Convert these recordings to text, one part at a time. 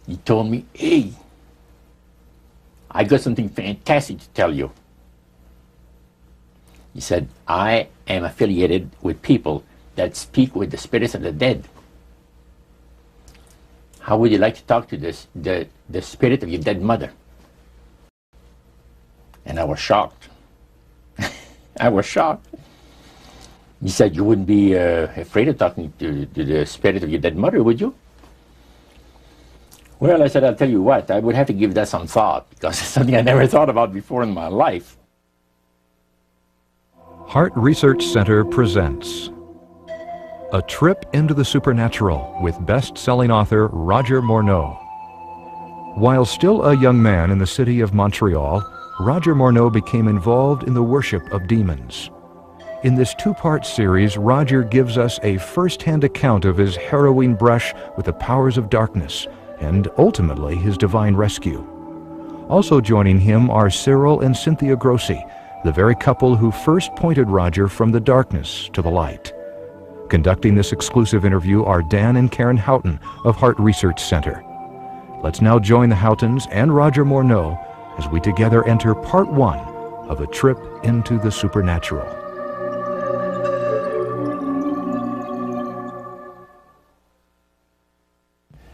He told me, hey, I got something fantastic to tell you. He said, I am affiliated with people that speak with the spirits of the dead. How would you like to talk to the spirit of your dead mother? And I was shocked. I was shocked. He said, you wouldn't be afraid of talking to the spirit of your dead mother, would you? Well, I said, I'll tell you what, I would have to give that some thought, because it's something I never thought about before in my life. Heart Research Center presents A Trip into the Supernatural with best-selling author Roger Morneau. While still a young man in the city of Montreal, Roger Morneau became involved in the worship of demons. In this two-part series, Roger gives us a first-hand account of his harrowing brush with the powers of darkness and ultimately his divine rescue. Also joining him are Cyril and Cynthia Grossi, the very couple who first pointed Roger from the darkness to the light. Conducting this exclusive interview are Dan and Karen Houghton of Heart Research Center. Let's now join the Houghtons and Roger Morneau as we together enter part one of A Trip into the Supernatural.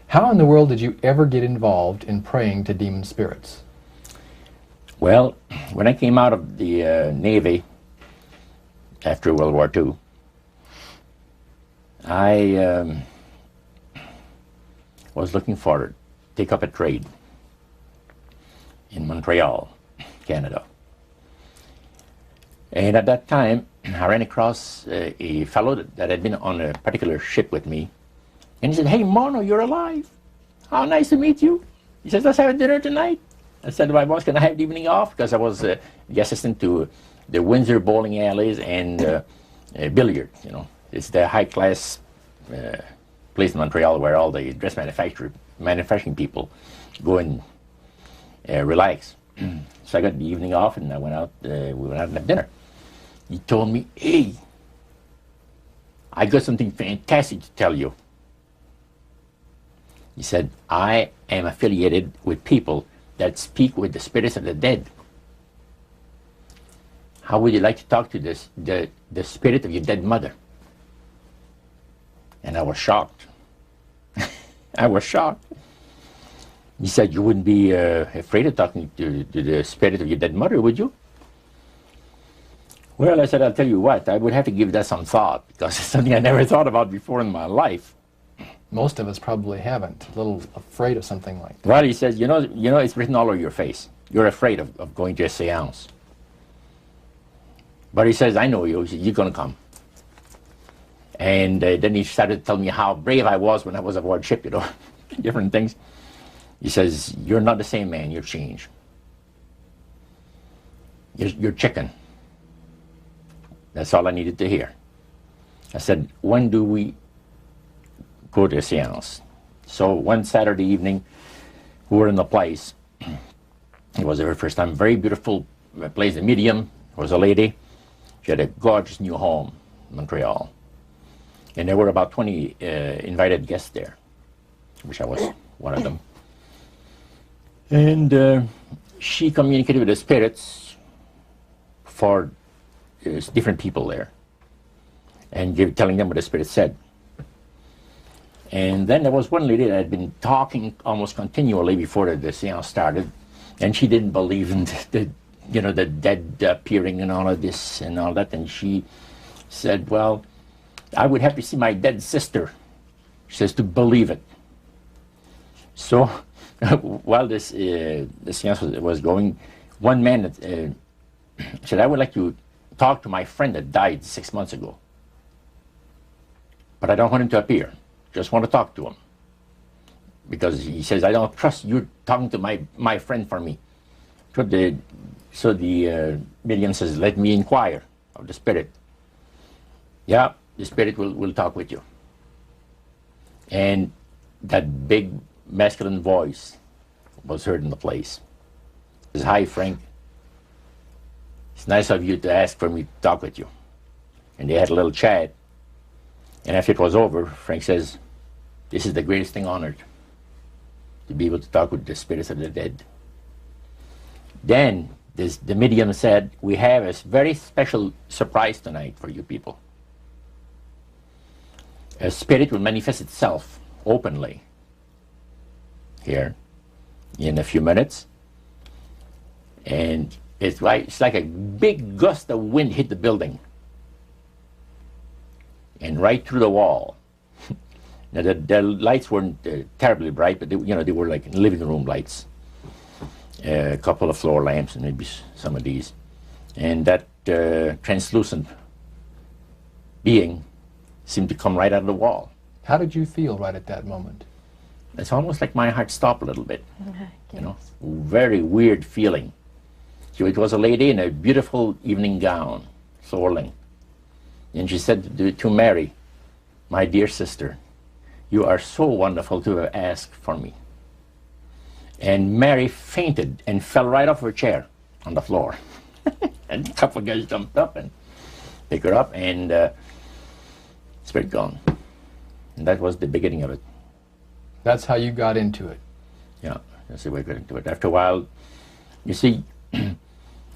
How in the world did you ever get involved in praying to demon spirits? Well, when I came out of the Navy after World War II, I was looking to take up a trade in Montreal, Canada. And at that time, I ran across a fellow that had been on a particular ship with me. And he said, hey, Morneau, you're alive. How nice to meet you. He says, let's have a dinner tonight. I said to my boss, can I have the evening off? Because I was the assistant to the Windsor bowling alleys and billiard, you know. It's the high-class place in Montreal where all the dress manufacturing people go and relax. So I got the evening off and I went out, we went out and had dinner. He told me, hey, I got something fantastic to tell you. He said, I am affiliated with people that speak with the spirits of the dead. How would you like to talk to the spirit of your dead mother? And I was shocked. I was shocked. He said, you wouldn't be afraid of talking to the spirit of your dead mother, would you? Well, I said, I'll tell you what, I would have to give that some thought, because it's something I never thought about before in my life. Most of us probably haven't. A little afraid of something like that. Well, he says, you know, it's written all over your face. You're afraid of going to a seance. But he says, I know you. He said, you're going to come. And then he started to tell me how brave I was when I was aboard ship, you know, different things. He says, you're not the same man, you're changed. You're chicken. That's all I needed to hear. I said, when do we go to a seance? So one Saturday evening, we were in the place. It was the very first time. Very beautiful place. The medium was a lady. She had a gorgeous new home in Montreal. And there were about 20 invited guests there, which I was one of them. And she communicated with the spirits for different people there and telling them what the spirit said. And then there was one lady that had been talking almost continually before the seance started, and she didn't believe in the dead appearing and all of this and all that. And she said, well, I would have to see my dead sister, she says, to believe it. So while the seance was going, one man said, I would like to talk to my friend that died 6 months ago, but I don't want him to appear. Just want to talk to him. Because he says, I don't trust you talking to my friend for me. So the medium says, let me inquire of the spirit. Yeah, the spirit will talk with you. And that big masculine voice was heard in the place. He says, hi, Frank. It's nice of you to ask for me to talk with you. And they had a little chat. And after it was over, Frank says, this is the greatest thing on earth, to be able to talk with the spirits of the dead. Then the medium said, we have a very special surprise tonight for you people. A spirit will manifest itself openly here in a few minutes, and it's like a big gust of wind hit the building and right through the wall. Now the lights weren't terribly bright, but they were like living room lights, a couple of floor lamps and maybe some of these, and that translucent being seemed to come right out of the wall. How did you feel right at that moment? It's almost like my heart stopped a little bit. Very weird feeling. So it was a lady in a beautiful evening gown, floor-length. And she said to Mary, my dear sister, you are so wonderful to have asked for me. And Mary fainted and fell right off her chair on the floor. And a couple of guys jumped up and picked her up, and spirit gone. And that was the beginning of it. That's how you got into it. Yeah, that's the way I got into it. After a while, you see,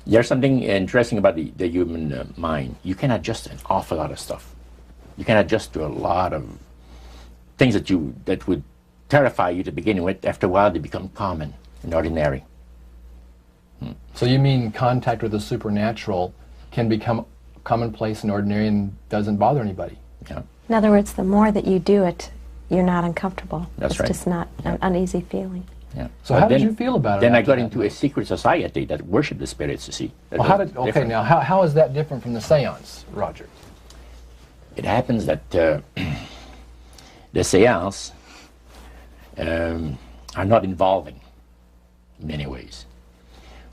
there's something interesting about the human mind. You can adjust an awful lot of stuff. You can adjust to a lot of things that would terrify you to begin with. After a while, they become common and ordinary. So you mean contact with the supernatural can become commonplace and ordinary and doesn't bother anybody? Yeah. In other words, the more that you do it, you're not uncomfortable. That's right. It's just not an uneasy feeling. Yeah. So how did you feel about it? Then I after got that? into a secret society that worshipped the spirits, you see. Well, how is that different from the seance, Roger? It happens that the seance are not involving in many ways.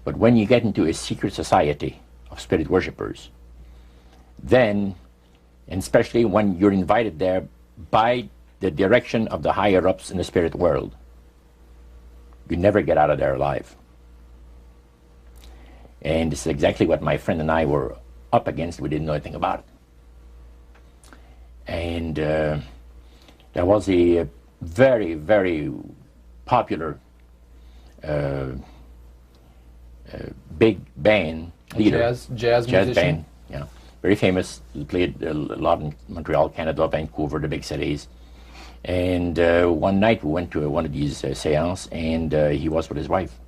But when you get into a secret society of spirit worshippers, then, and especially when you're invited there by the direction of the higher-ups in the spirit world, you never get out of there alive. And this is exactly what my friend and I were up against. We didn't know anything about it. And there was a very, very popular big band leader. Jazz musician? Band, yeah. Very famous. He played a lot in Montreal, Canada, Vancouver, the big cities. And one night we went to one of these seances, and he was with his wife.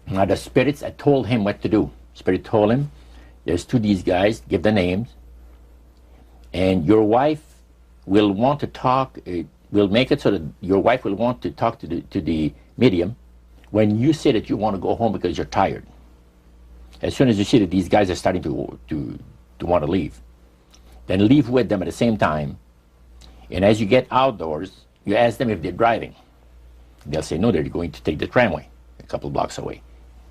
Now the spirits had told him what to do. Spirit told him, there's two of these guys, give the names, and your wife will want to talk, we'll make it so that your wife will want to talk to the medium when you say that you want to go home because you're tired. As soon as you see that these guys are starting to want to leave, then leave with them at the same time. And as you get outdoors, you ask them if they're driving. They'll say, no, they're going to take the tramway a couple blocks away.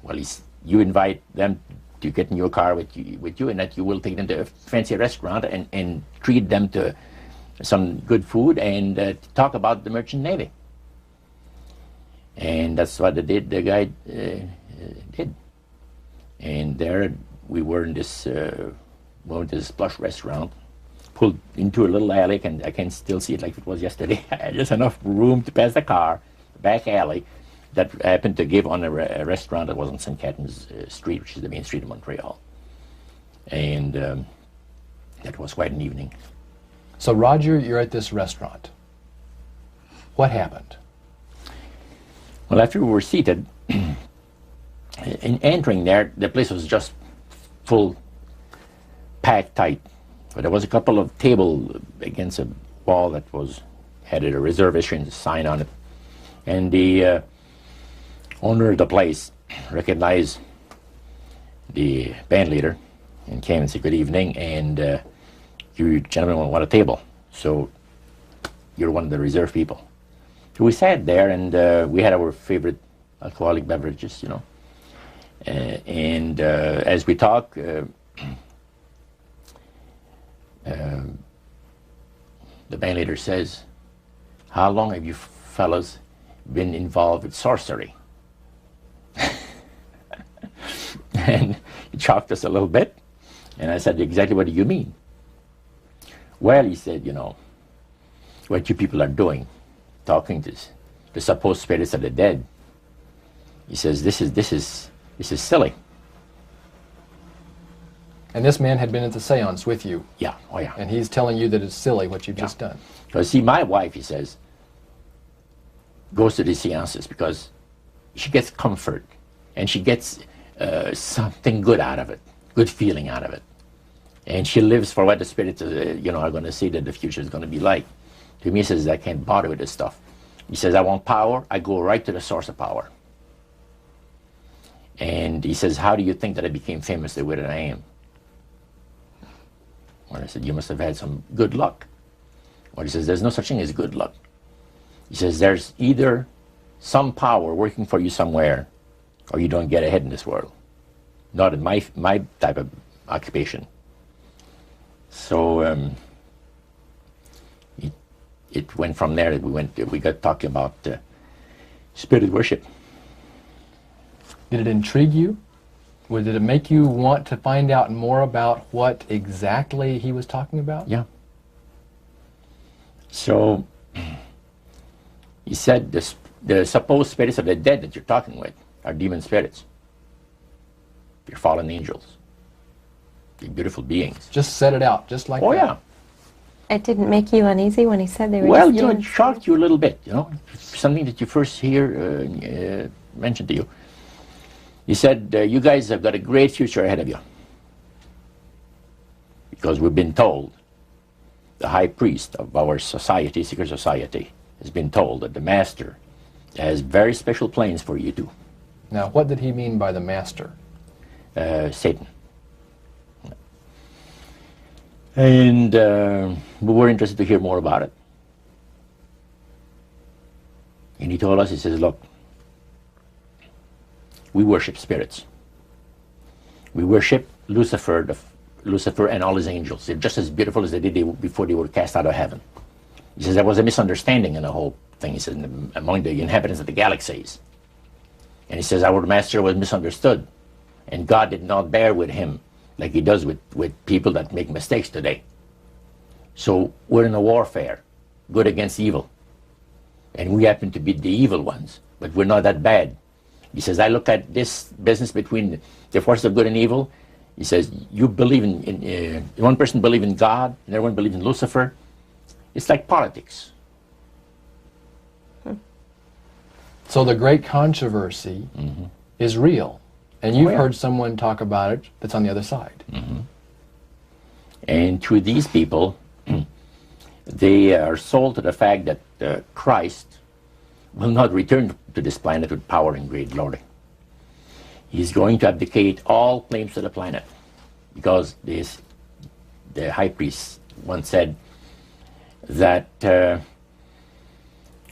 Well, you invite them to get in your car with you, and that you will take them to a fancy restaurant and treat them to some good food and talk about the merchant navy. And that's what the guy did. And there we were in this plush restaurant, pulled into a little alley, and I can still see it like it was yesterday. Just enough room to pass the car, back alley, that happened to give on a restaurant that was on St. Catharines Street, which is the main street of Montreal. And that was quite an evening. So Roger, you're at this restaurant. What happened? Well, after we were seated, in entering there, the place was just full, packed tight. But there was a couple of tables against a wall that had a reservation sign on it. And the owner of the place recognized the band leader and came and said, good evening, and you gentlemen want a table. So you're one of the reserve people. So we sat there, and we had our favorite alcoholic beverages, you know. And as we talk, the band leader says, how long have you fellas been involved with sorcery? And he shocked us a little bit, and I said, exactly what do you mean? Well, he said, you know, what you people are doing, talking to the supposed spirits of the dead. He says, this is silly. And this man had been at the seance with you. Yeah, oh yeah. And he's telling you that it's silly what you've just done. Because see, my wife, he says, goes to these seances because she gets comfort and she gets something good out of it, good feeling out of it. And she lives for what the spirits are going to see that the future is going to be like. To me, he says, I can't bother with this stuff. He says, I want power. I go right to the source of power. And he says, how do you think that I became famous the way that I am? Well, I said, you must have had some good luck. Well, he says, there's no such thing as good luck. He says, there's either some power working for you somewhere, or you don't get ahead in this world. Not in my type of occupation. So it went from there. We got talking about spirit worship. Did it intrigue you? Or did it make you want to find out more about what exactly he was talking about? Yeah. So he said the supposed spirits of the dead that you're talking with are demon spirits. They're fallen angels. They're beautiful beings. Just set it out, just like that. Oh yeah. It didn't make you uneasy when he said they were Well, just it shocked you a little bit, something that you first hear mentioned to you. He said, you guys have got a great future ahead of you. Because we've been told, the high priest of our society, secret society, has been told that the master has very special plans for you too. Now, what did he mean by the master? Satan. And we were interested to hear more about it. And he told us, he says, look, we worship spirits. We worship Lucifer and all his angels. They're just as beautiful as they did before they were cast out of heaven. He says there was a misunderstanding in the whole thing. He says among the inhabitants of the galaxies. And he says our master was misunderstood. And God did not bear with him like he does with people that make mistakes today. So we're in a warfare, good against evil. And we happen to be the evil ones, but we're not that bad. He says, I look at this business between the forces of good and evil. He says, you believe in one person believes in God, and everyone believes in Lucifer. It's like politics. So the great controversy is real. And you've heard someone talk about it that's on the other side. And to these people, they are sold to the fact that Christ will not return to this planet with power and great glory. He's going to abdicate all claims to the planet, because the high priest once said that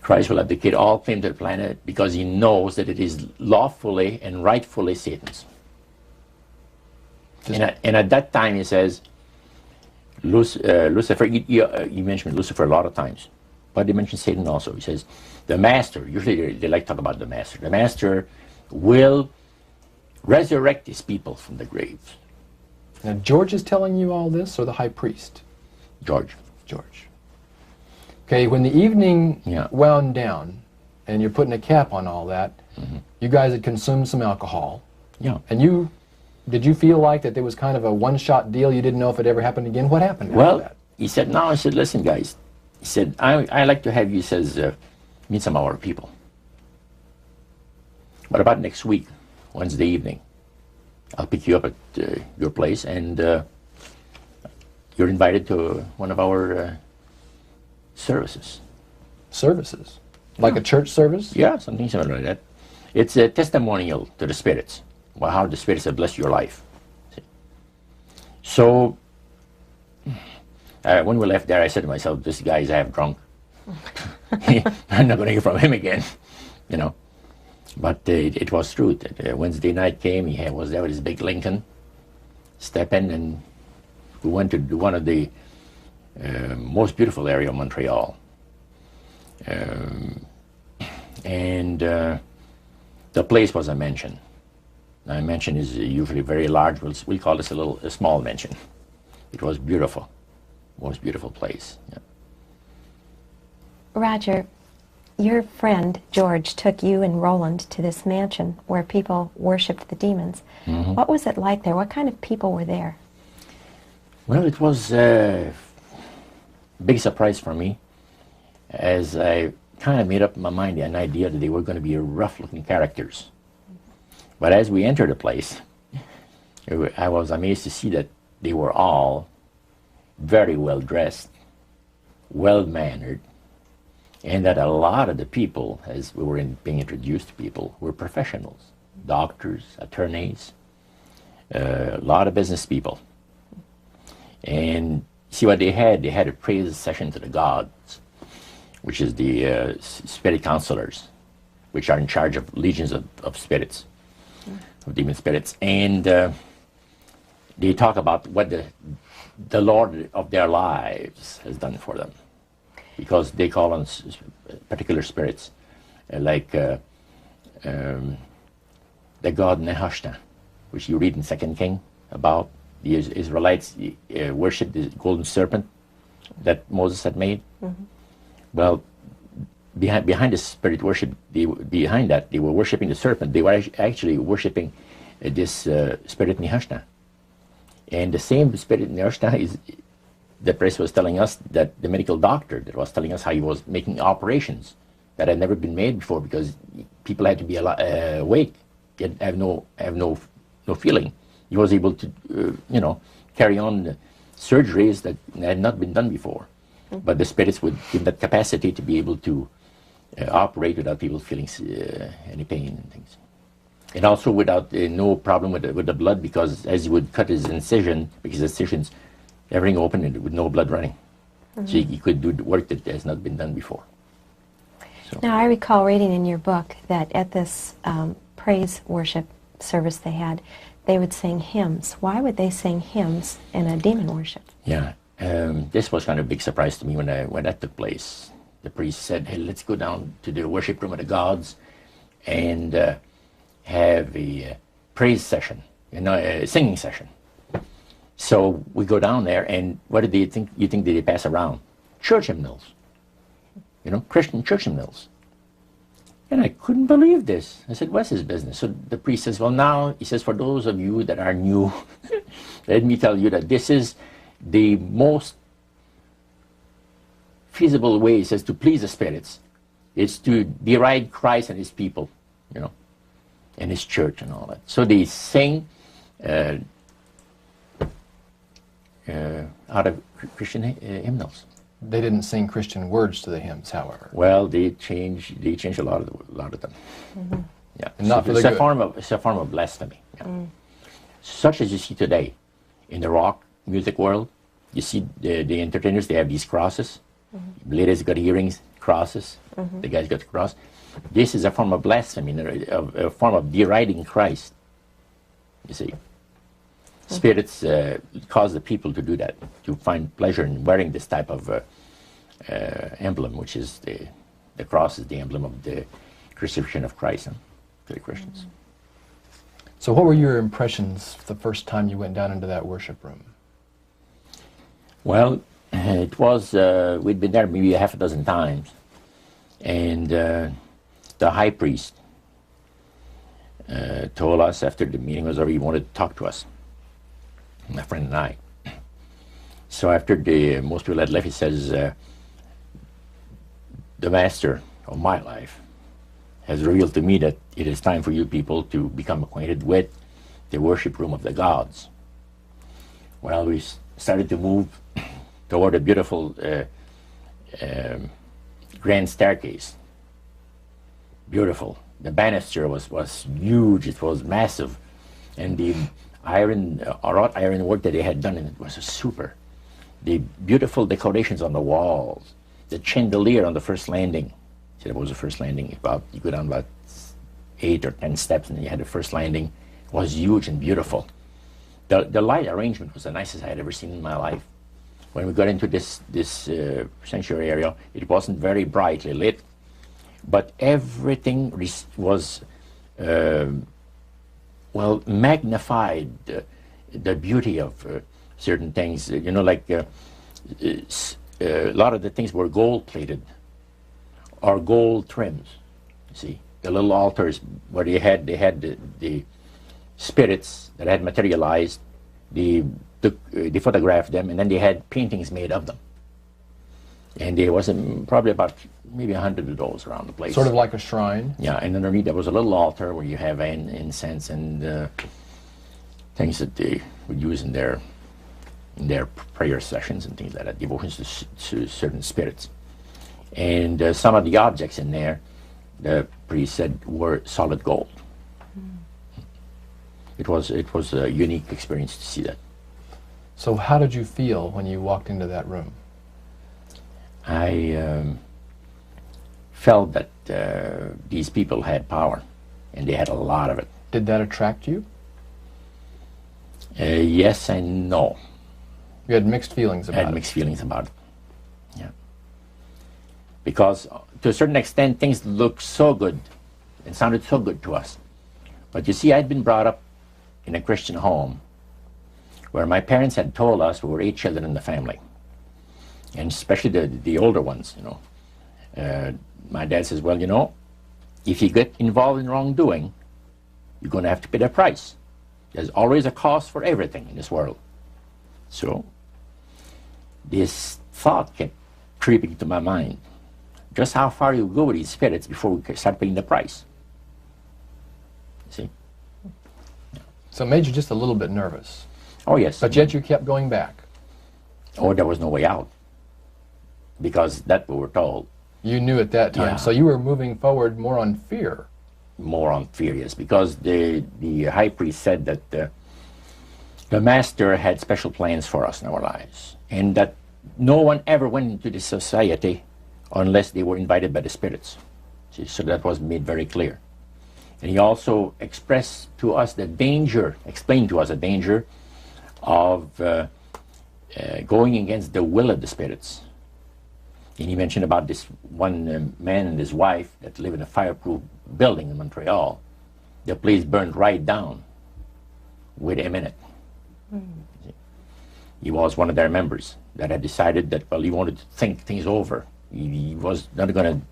Christ will abdicate all claim to the planet because he knows that it is lawfully and rightfully Satan's. And at that time, he says, Lucifer, you mentioned Lucifer a lot of times, but he mentions Satan also. He says, the master, usually they like to talk about the master will resurrect his people from the graves. Now, George is telling you all this, or the high priest? George. Okay, when the evening wound down, and you're putting a cap on all that, you guys had consumed some alcohol. Yeah. And did you feel like that there was kind of a one-shot deal? You didn't know if it ever happened again? What happened after that? He said, no. I said, listen, guys. He said, I like to have you, says, meet some of our people. What about next week, Wednesday evening? I'll pick you up at your place, and you're invited to one of our services. Services? Like a church service? Yeah, something similar like that. It's a testimonial to the spirits, how the spirits have blessed your life. So, when we left there, I said to myself, this guy is half drunk. I'm not going to hear from him again, But it was true. Wednesday night came, he was there with his big Lincoln, step in, and we went to one of the most beautiful area of Montreal. And the place was a mansion. Now, a mansion is usually very large. We'll call this a small mansion. It was beautiful. Most beautiful place. Yeah. Roger, your friend George took you and Roland to this mansion where people worshipped the demons. Mm-hmm. What was it like there? What kind of people were there? Well, it was a big surprise for me, as I kind of made up in my mind an idea that they were going to be rough-looking characters. But as we entered the place, I was amazed to see that they were all very well dressed, well mannered, and that a lot of the people, as we were being introduced to people, were professionals, doctors, attorneys, a lot of business people. And see what they had a praise session to the gods, which is the spirit counselors, which are in charge of legions of spirits, of demon spirits. And they talk about what the Lord of their lives has done for them, because they call on particular spirits, like the god Nehushtan, which you read in 2 King about. The Israelites worshipped the golden serpent that Moses had made. Mm-hmm. Well, behind the spirit worship, behind that, they were worshipping the serpent. They were actually worshipping this spirit Nehushtan. And the same spirit Nehushtan is, the priest was telling us, that the medical doctor that was telling us how he was making operations that had never been made before, because people had to be awake, yet have no feeling. He was able to, carry on surgeries that had not been done before. Mm-hmm. But the spirits would give that capacity to be able to operate without people feeling any pain and things. And also without no problem with the blood, because as he would cut his incision, because incisions, everything open and with no blood running. Mm-hmm. So he could do the work that has not been done before. So. Now, I recall reading in your book that at this praise worship service they would sing hymns. Why would they sing hymns in a demon worship? Yeah, this was kind of a big surprise to me when that took place. The priest said, "Hey, let's go down to the worship room of the gods and have a praise session, a singing session." So we go down there, and what did they think? You think they pass around? Church hymnals, Christian church hymnals. And I couldn't believe this. I said, "What's his business?" So the priest says, "Well, now," he says, "for those of you that are new, let me tell you that this is the most feasible way," he says, "to please the spirits. It's to deride Christ and his people, and his church and all that." So they sing out of Christian hymnals. They didn't sing Christian words to the hymns, however. Well, they changed a lot of them. Mm-hmm. Yeah, and not for the good. It's a form of blasphemy. Yeah. Mm. Such as you see today in the rock music world. You see the entertainers; they have these crosses. Mm-hmm. Ladies got earrings, crosses. Mm-hmm. The guys got the cross. This is a form of blasphemy, a form of deriding Christ. You see, mm-hmm. Spirits cause the people to do that, to find pleasure in wearing this type of emblem, which is the cross is the emblem of the crucifixion of Christ to the Christians. Mm-hmm. So what were your impressions the first time you went down into that worship room? Well, it was, we'd been there maybe a half a dozen times, and the high priest told us after the meeting was over, he wanted to talk to us, my friend and I. So after most people had left, he says, "The master of my life has revealed to me that it is time for you people to become acquainted with the worship room of the gods." Well, we started to move toward a beautiful grand staircase. Beautiful. The banister was huge. It was massive, and the wrought iron work that they had done in it was super. The beautiful decorations on the walls, the chandelier on the first landing. See, that was the first landing. You go down about 8 or 10 steps, and then you had the first landing. It was huge and beautiful. The light arrangement was the nicest I had ever seen in my life. When we got into this sanctuary area, it wasn't very brightly lit, but everything was magnified the beauty of certain things. Like a lot of the things were gold plated. are gold trims. You see, the little altars where they had the spirits that had materialized. They photographed them, and then they had paintings made of them. And there was probably about maybe 100 of those around the place. Sort of like a shrine. Yeah, and underneath there was a little altar where you have incense and things that they would use in their prayer sessions and things like that, devotions to certain spirits. And some of the objects in there, the priest said, were solid gold. It was a unique experience to see that. So how did you feel when you walked into that room? I felt that these people had power, and they had a lot of it. Did that attract you? Yes and no. You had mixed feelings about it? I had mixed feelings about it, yeah. Because to a certain extent, things looked so good and sounded so good to us. But you see, I'd been brought up in a Christian home where my parents had told us we were 8 children in the family. And especially the older ones, you know. My dad says, well, you know, if you get involved in wrongdoing, you're going to have to pay the price. There's always a cost for everything in this world. So this thought kept creeping into my mind. Just how far you go with these spirits before we start paying the price. See? So it made you just a little bit nervous. Oh, yes. But yet you kept going back. Oh, there was no way out. Because that's what we're told. You knew at that time. Yeah. So you were moving forward more on fear. More on fear, yes. Because the high priest said that the master had special plans for us in our lives. And that no one ever went into this society unless they were invited by the spirits. See, so that was made very clear. And he also expressed to us the danger, explained to us the danger of going against the will of the spirits. And he mentioned about this one man and his wife that live in a fireproof building in Montreal. The place burned right down with him in it. He was one of their members that had decided that, well, he wanted to think things over. He was not going to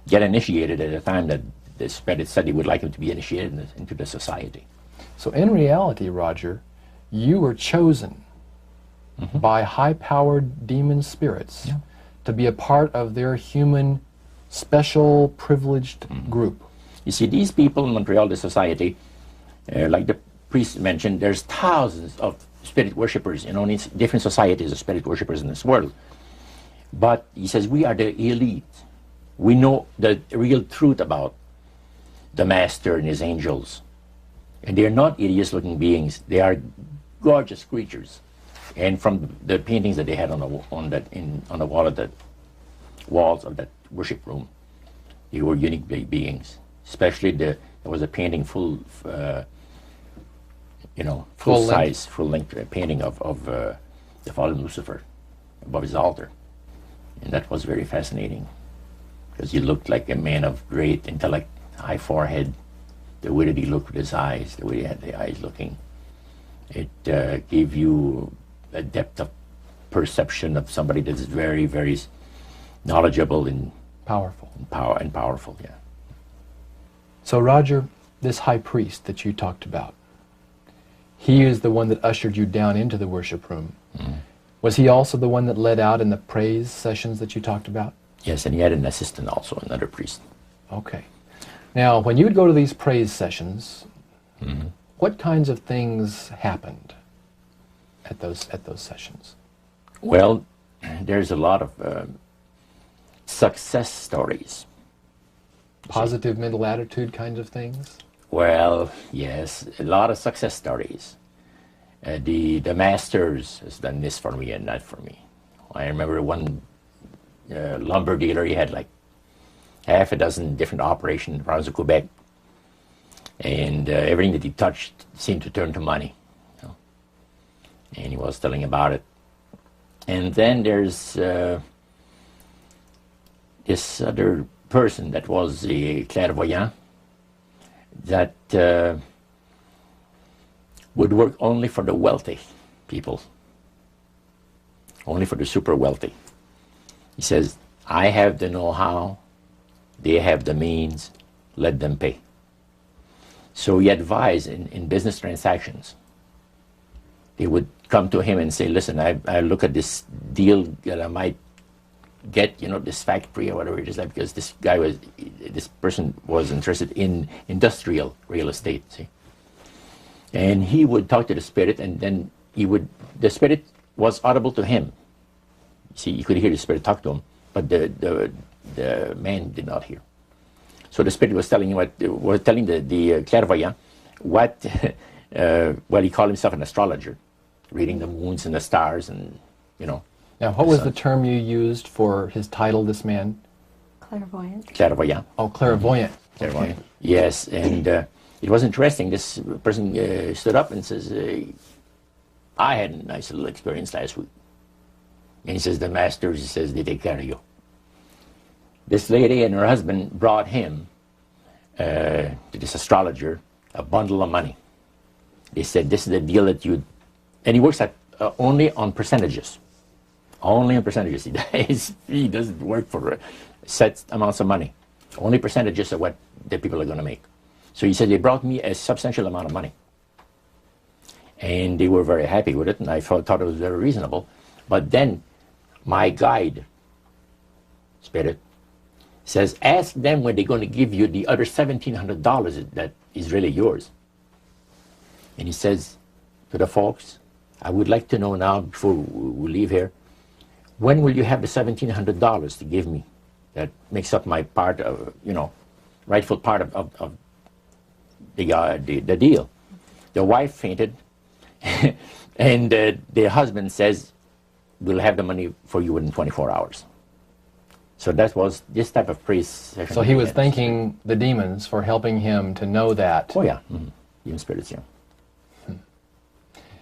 get initiated at a time that the spirit said he would like him to be initiated into the society. So in reality, Roger, you were chosen by high-powered demon spirits to be a part of their human, special, privileged group. You see, these people in Montreal, the society, like the priest mentioned, there's thousands of spirit worshippers in only different societies of spirit worshippers in this world. But he says, we are the elite. We know the real truth about the master and his angels. And they're not hideous-looking beings. They are gorgeous creatures. And from the paintings that they had on the wall of the walls of that worship room, they were unique beings. Especially there was a painting full size, full length painting of the fallen Lucifer above his altar, and that was very fascinating because he looked like a man of great intellect, high forehead, the way that he looked with his eyes, the way he had the eyes looking. It gave you a depth of perception of somebody that is very, very knowledgeable and powerful. Powerful, yeah. So Roger, this high priest that you talked about, he is the one that ushered you down into the worship room. Was he also the one that led out in the praise sessions that you talked about? Yes, and he had an assistant also, another priest. Okay. Now, when you would go to these praise sessions, what kinds of things happened at those sessions? Well, there's a lot of success stories. Positive mental attitude kinds of things? Well, yes, a lot of success stories. The masters has done this for me and that for me. I remember one lumber dealer, he had like half a dozen different operations in the province of Quebec. And everything that he touched seemed to turn to money. You know? And he was telling about it. And then there's this other person that was a clairvoyant that would work only for the wealthy people, only for the super wealthy. He says, I have the know-how, They have the means, let them pay. So he advised in business transactions. They would come to him and say, listen, I look at this deal that I might get, this factory or whatever it is, because this person was interested in industrial real estate, see. And he would talk to the spirit, and then the spirit was audible to him. See, you could hear the spirit talk to him, but the man did not hear. So the spirit was telling him the clairvoyant what he called himself an astrologer, reading the moons and the stars, and Now, what was the term you used for his title, this man? Clairvoyant. Clairvoyant. Oh, clairvoyant. Clairvoyant. Okay. Yes, and it was interesting. This person stood up and says, I had a nice little experience last week. And he says, the masters, he says, they take care of you. This lady and her husband brought him, to this astrologer, a bundle of money. They said, this is the deal that you... And he works at only on percentages. Only on percentages. He doesn't work for set amounts of money. Only percentages of what the people are going to make. So he said, they brought me a substantial amount of money. And they were very happy with it, and I thought it was very reasonable. But then my guide, spirit, says, ask them when they're going to give you the other $1,700 that is really yours. And he says to the folks, I would like to know now, before we leave here, when will you have the $1,700 to give me? That makes up my part of, rightful part of the deal. The wife fainted, and the husband says, we'll have the money for you within 24 hours. So that was this type of priest. So he was thanking the demons for helping him to know that. Oh, yeah. Mm-hmm. Even spirits, yeah.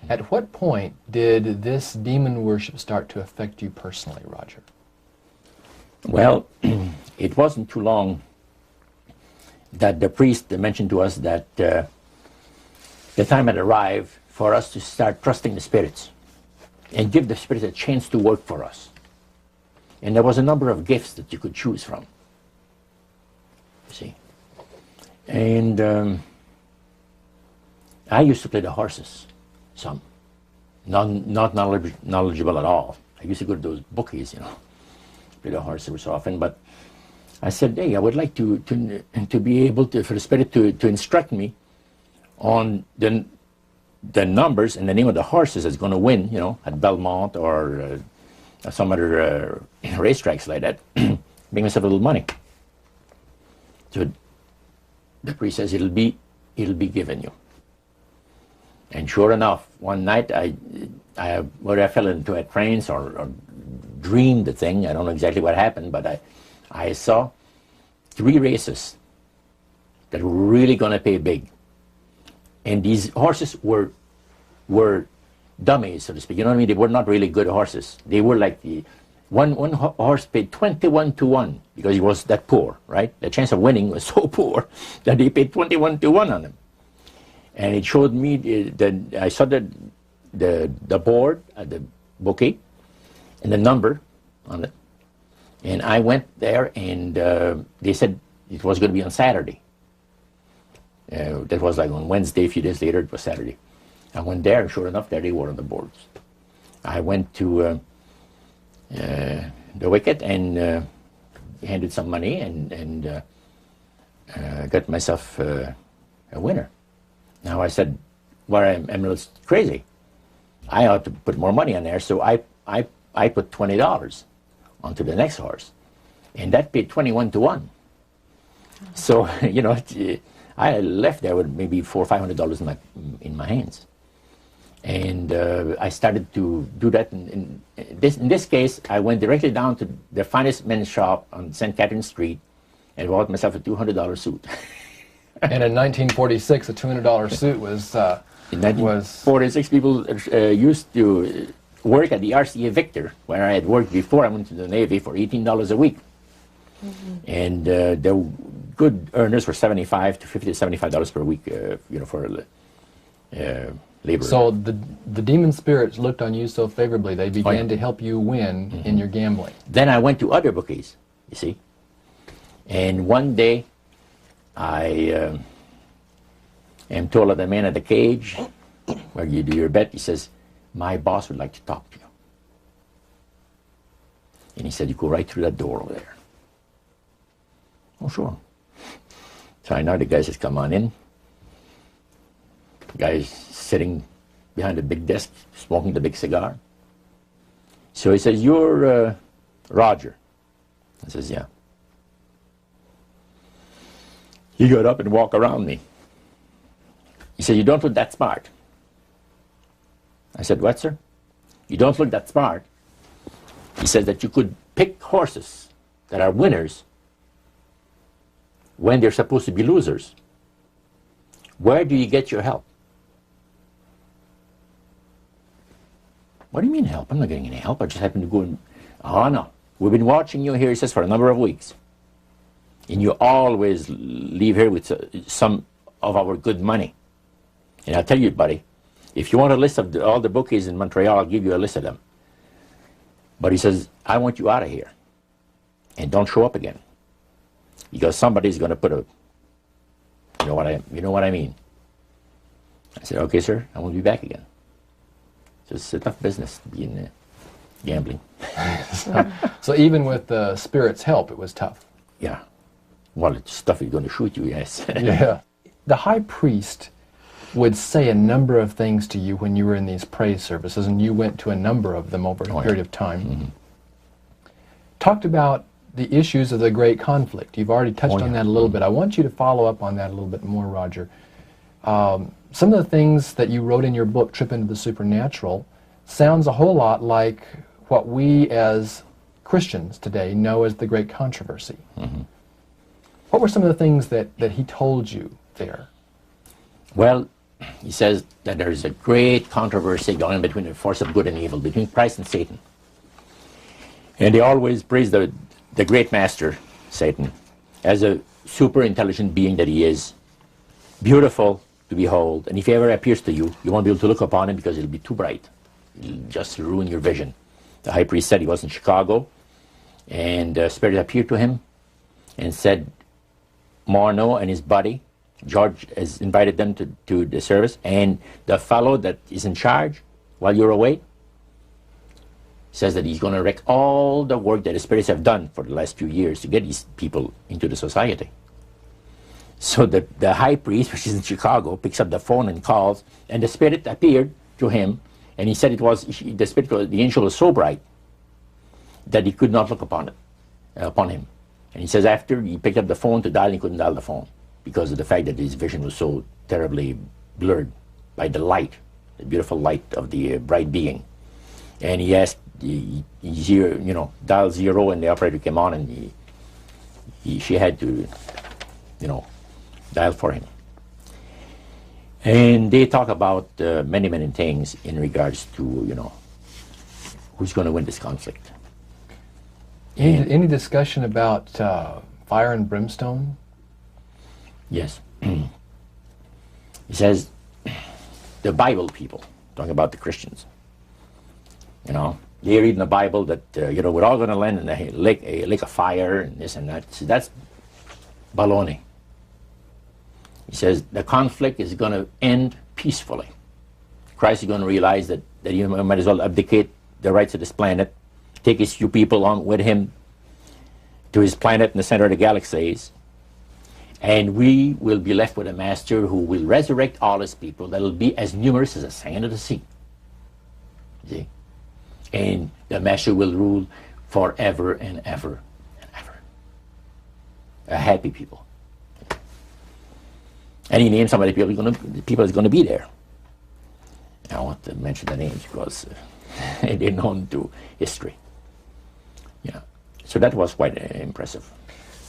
At what point did this demon worship start to affect you personally, Roger? Well, it wasn't too long that the priest mentioned to us that the time had arrived for us to start trusting the spirits and give the spirits a chance to work for us. And there was a number of gifts that you could choose from. You see. And I used to play the horses, some. Not knowledgeable at all. I used to go to those bookies, play the horse every so often. But I said, hey, I would like to be able to, for the spirit to instruct me on the numbers and the name of the horses that's going to win, at Belmont or some other racetracks like that. Make myself a little money. So the priest says, it'll be given you. And sure enough, one night whether I fell into a trance or dreamed the thing, I don't know exactly what happened, but I saw 3 races that were really going to pay big. And these horses were dummies, so to speak. You know what I mean? They were not really good horses. They were like one horse paid 21 to 1 because he was that poor, right? The chance of winning was so poor that they paid 21 to 1 on him. And it showed me I saw the board at the bouquet and the number on it. And I went there, and they said it was going to be on Saturday. That was like on Wednesday. A few days later, it was Saturday. I went there, and sure enough, there they were on the boards. I went to the wicket and handed some money and got myself a winner. Now I said, well, I'm a little crazy. I ought to put more money on there, so I put $20 onto the next horse, and that paid 21 to 1. So I left there with maybe $400 or $500 in my hands, and I started to do that. In this case, I went directly down to the finest men's shop on St. Catherine Street and bought myself a $200 suit. And in 1946, a $200 suit was... in 1946, people used to work at the RCA Victor, where I had worked before I went to the Navy, for $18 a week. Mm-hmm. And the good earners were $75 to $50 to $75 per week, for labor. So the demon spirits looked on you so favorably, they began to help you win in your gambling. Then I went to other bookies, you see. And one day, I am told of the man at the cage where you do your bet. He says, my boss would like to talk to you. And he said, you go right through that door over there. Oh, sure. So I know the guy says, come on in. The guy's sitting behind a big desk, smoking the big cigar. So he says, you're Roger. I says, yeah. He got up and walked around me. He said, you don't look that smart. I said, what, sir? You don't look that smart. He said that you could pick horses that are winners when they're supposed to be losers. Where do you get your help? What do you mean help? I'm not getting any help. I just happen to go and... Oh, no. We've been watching you here, he says, for a number of weeks. And you always leave here with some of our good money. And I'll tell you, buddy, if you want a list of all the bookies in Montreal, I'll give you a list of them. But he says, I want you out of here. And don't show up again. Because somebody's going to put a... You know what I mean? I said, okay, sir, I won't be back again. So it's a tough business to be in gambling. So even with the Spirit's help, it was tough. Yeah. Well, it's stuff is going to shoot you, yes. Yeah. The high priest would say a number of things to you when you were in these praise services, and you went to a number of them over a period of time. Mm-hmm. Talked about the issues of the great conflict. You've already touched on that a little bit. I want you to follow up on that a little bit more, Roger. Some of the things that you wrote in your book, Trip into the Supernatural, sounds a whole lot like what we as Christians today know as the Great Controversy. Mm-hmm. What were some of the things that he told you there? Well, he says that there is a great controversy going on between the force of good and evil, between Christ and Satan. And they always praise the great master, Satan, as a super intelligent being that he is, beautiful to behold, and if he ever appears to you, you won't be able to look upon him because it'll be too bright. It'll just ruin your vision. The high priest said he was in Chicago, and the Spirit appeared to him and said, Morneau and his buddy, George, has invited them to the service, and the fellow that is in charge while you're away says that he's going to wreck all the work that the spirits have done for the last few years to get these people into the society. So the high priest, which is in Chicago, picks up the phone and calls, and the Spirit appeared to him, and he said the angel was so bright that he could not look upon him. And he says after he picked up the phone to dial, he couldn't dial the phone because of the fact that his vision was so terribly blurred by the light, the beautiful light of the bright being. And he asked, dial 0, and the operator came on, and she had to, dial for him. And they talk about many, many things in regards to, who's going to win this conflict. Any discussion about fire and brimstone? Yes. He says, the Bible people, talking about the Christians, they read in the Bible that, we're all going to land in a lake of fire and this and that. So that's baloney. He says the conflict is going to end peacefully. Christ is going to realize that he might as well abdicate the rights of this planet, take his few people on with him to his planet in the center of the galaxies, and we will be left with a master who will resurrect all his people that will be as numerous as the sand of the sea. See? And the master will rule forever and ever and ever. A happy people. And he named some of the people that's going to be there. I don't want to mention the names because they're known to history. Yeah. So that was quite impressive.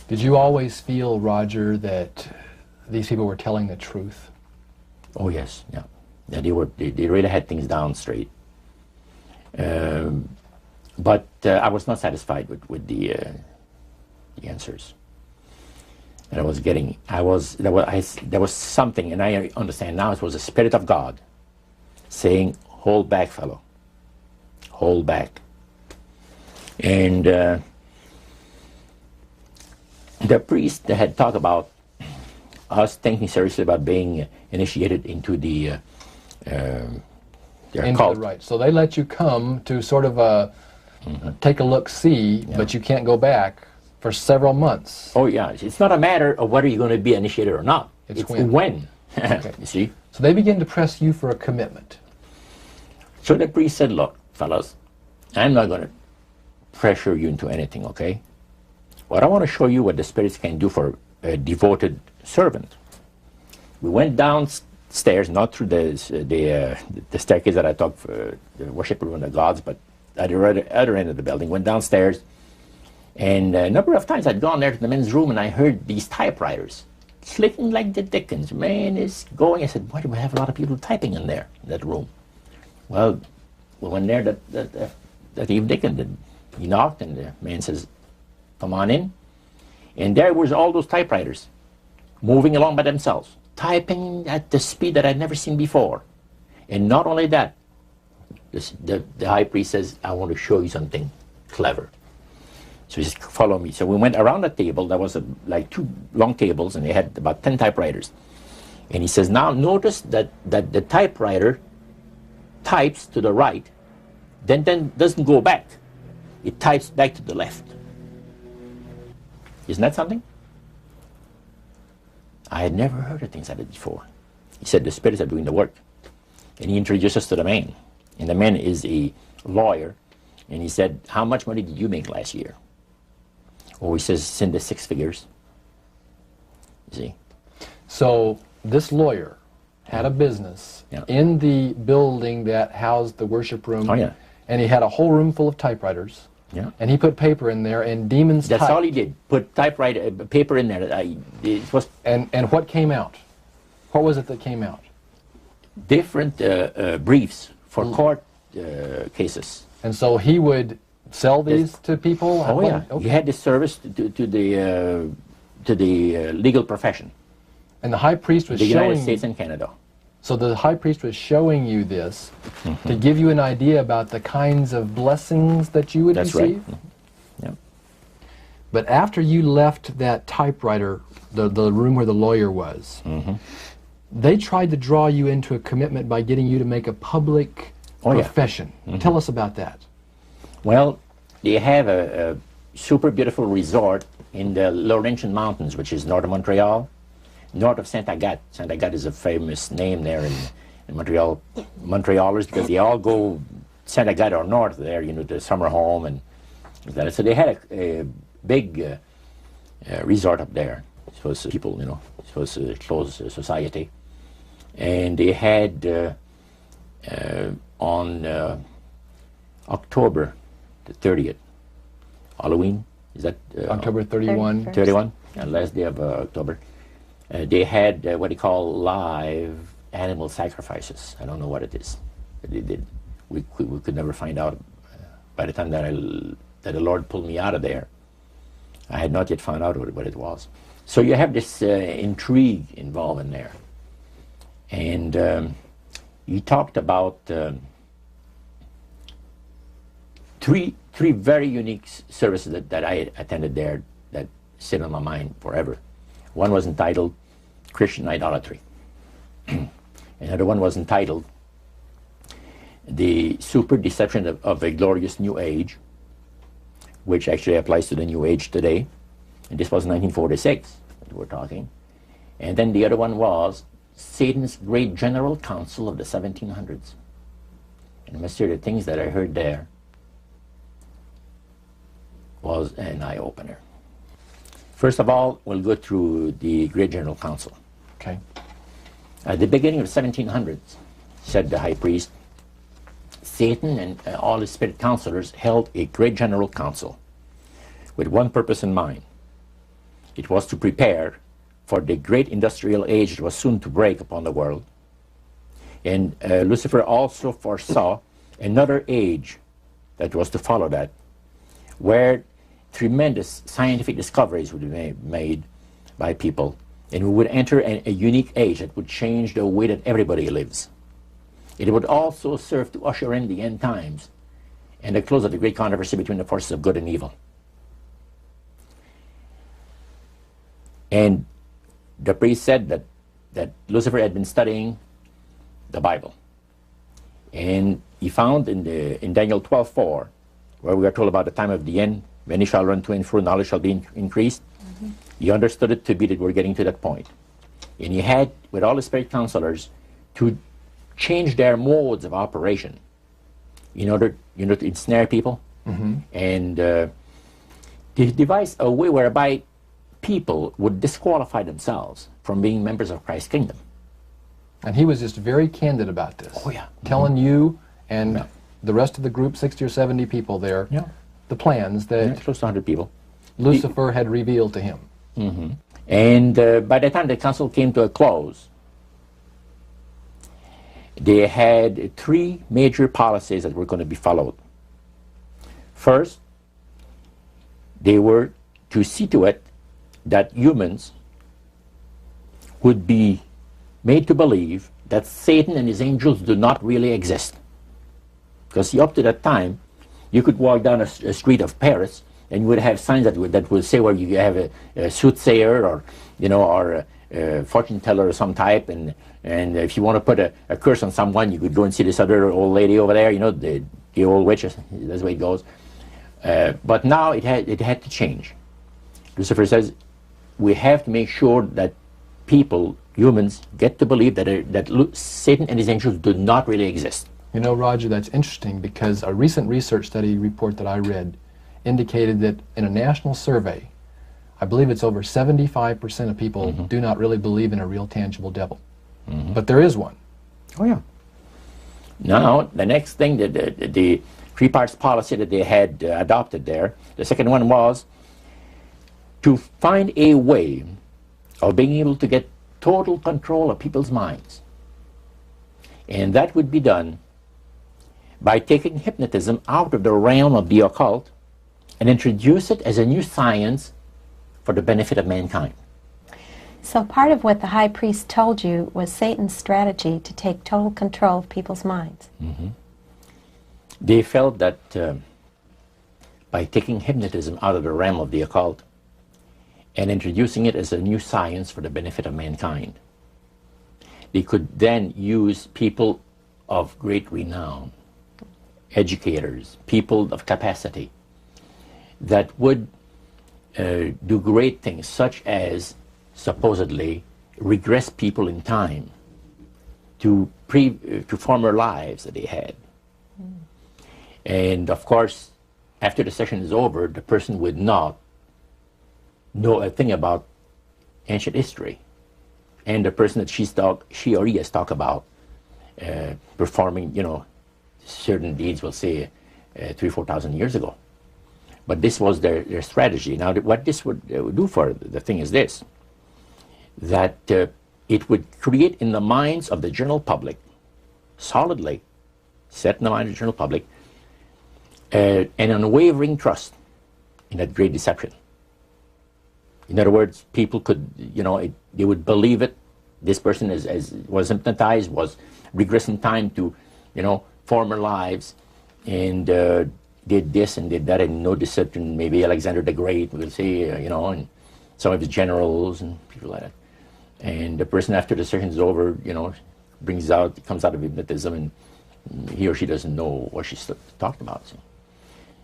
Did you always feel, Roger, that these people were telling the truth? Oh yes, yeah. They really had things down straight. But I was not satisfied with the answers. And there was something, and I understand now it was the Spirit of God saying, hold back, fellow. Hold back. And the priest had talked about us thinking seriously about being initiated into the their cult. Right. So they let you come to sort of take a look-see, but you can't go back for several months. Oh yeah, it's not a matter of whether you're going to be initiated or not. It's when. Okay. You see? So they begin to press you for a commitment. So the priest said, look, fellas, I'm not going to pressure you into anything, okay? But I want to show you what the spirits can do for a devoted servant. We went downstairs, not through the staircase that I talked for the worship room of the gods, but at the other end of the building. Went downstairs, and a number of times I'd gone there to the men's room, and I heard these typewriters clicking like the dickens. Man, it's going. I said, why do we have a lot of people typing in there, in that room? Well, we went there that evening, and he knocked, and the man says, come on in. And there was all those typewriters moving along by themselves, typing at the speed that I'd never seen before. And not only that, the high priest says, I want to show you something clever. So he says, follow me. So we went around the table. There was like 2 long tables, and they had about 10 typewriters. And he says, now notice that the typewriter types to the right, then doesn't go back. It types back to the left. Isn't that something? I had never heard of things like that before. He said the spirits are doing the work. And he introduced us to the man. And the man is a lawyer. And he said, how much money did you make last year? Oh, he says, it's in the 6 figures. You see? So this lawyer had a business in the building that housed the worship room. Oh, yeah. And he had a whole room full of typewriters. Yeah. And he put paper in there, and demons That's typed. all he did. Put typewriter paper in there. It was And what came out? What was it that came out? different briefs for court cases. And so he would sell these to people? Oh yeah, Okay. he had this service to the legal profession. And the high priest was The showing... United States and Canada. So the high priest was showing you this to give you an idea about the kinds of blessings that you would That's receive? right. Yeah. But after you left that typewriter, the room where the lawyer was, they tried to draw you into a commitment by getting you to make a public profession. Tell us about that. Well, they have a super beautiful resort in the Laurentian Mountains, which is north of Montreal, north of Saint Agathe. Saint Agathe is a famous name there in Montreal. Montrealers, because they all go Saint Agathe or north there, you know, the summer home and that. So they had a big resort up there. It was people, you know, it was a closed society. And they had on October the 30th, Halloween, is that? October 31. 31, last day of October. They had what they call live animal sacrifices. I don't know what it is, but they did. We could never find out. By the time that the Lord pulled me out of there, I had not yet found out what it was. So you have this intrigue involved in there. And he talked about three very unique services that I attended there that sit on my mind forever. One was entitled Christian Idolatry. Another one was entitled The Super Deception of a Glorious New Age, which actually applies to the New Age today. And this was 1946 that we're talking. And then the other one was Satan's Great General Council of the 1700s. And I must say the things that I heard there was an eye-opener. First of all, we'll go through the Great General Council. Okay. At the beginning of the 1700s, said the high priest, Satan and all his spirit counselors held a Great General Council with one purpose in mind. It was to prepare for the great industrial age that was soon to break upon the world. And Lucifer also foresaw another age that was to follow that, where tremendous scientific discoveries would be made by people, and we would enter a unique age that would change the way that everybody lives. It would also serve to usher in the end times and the close of the great controversy between the forces of good and evil. And the priest said that Lucifer had been studying the Bible. And he found in Daniel 12:4, where we are told about the time of the end, when he shall run to and fro, knowledge shall be increased. He understood it to be that we're getting to that point. And he had, with all the spirit counselors, to change their modes of operation in order, to ensnare people. And he devised a way whereby people would disqualify themselves from being members of Christ's kingdom. And he was just very candid about this. Oh, yeah. Telling you and the rest of the group, 60 or 70 people there, the plans that Close to 100 people. Lucifer had revealed to him. And by the time the council came to a close, they had three major policies that were going to be followed. First, they were to see to it that humans would be made to believe that Satan and his angels do not really exist. Because up to that time, you could walk down a street of Paris and you would have signs that would say where you have a soothsayer or a fortune teller of some type, and if you want to put a curse on someone, you could go and see this other old lady over there, the old witch. That's the way it goes. But now it had to change. Lucifer says we have to make sure that people, humans, get to believe that Satan and his angels do not really exist. Roger, that's interesting because a recent research study report that I read indicated that in a national survey, I believe it's over 75% of people do not really believe in a real tangible devil. But there is one. Oh, yeah. Now, the next thing, the three parts policy that they had adopted there, the second one was to find a way of being able to get total control of people's minds. And that would be done by taking hypnotism out of the realm of the occult and introduce it as a new science for the benefit of mankind. So part of what the high priest told you was Satan's strategy to take total control of people's minds. They felt that by taking hypnotism out of the realm of the occult and introducing it as a new science for the benefit of mankind, they could then use people of great renown, educators, people of capacity, that would do great things, such as supposedly regress people in time to former lives that they had. And of course, after the session is over, the person would not know a thing about ancient history. And the person that she or he has talked about performing, certain deeds, we'll say 3,000 or 4,000 years ago. But this was their strategy. Now, what this would do for the thing is this, that it would create in the minds of the general public, solidly set in the mind of the general public, an unwavering trust in that great deception. In other words, people could, they would believe it. This person was hypnotized, was regressing time to, former lives, and did this and did that, and no deception. Maybe Alexander the Great, we'll say, and some of his generals and people like that. And the person, after the session is over, comes out of hypnotism, and he or she doesn't know what she's talked about.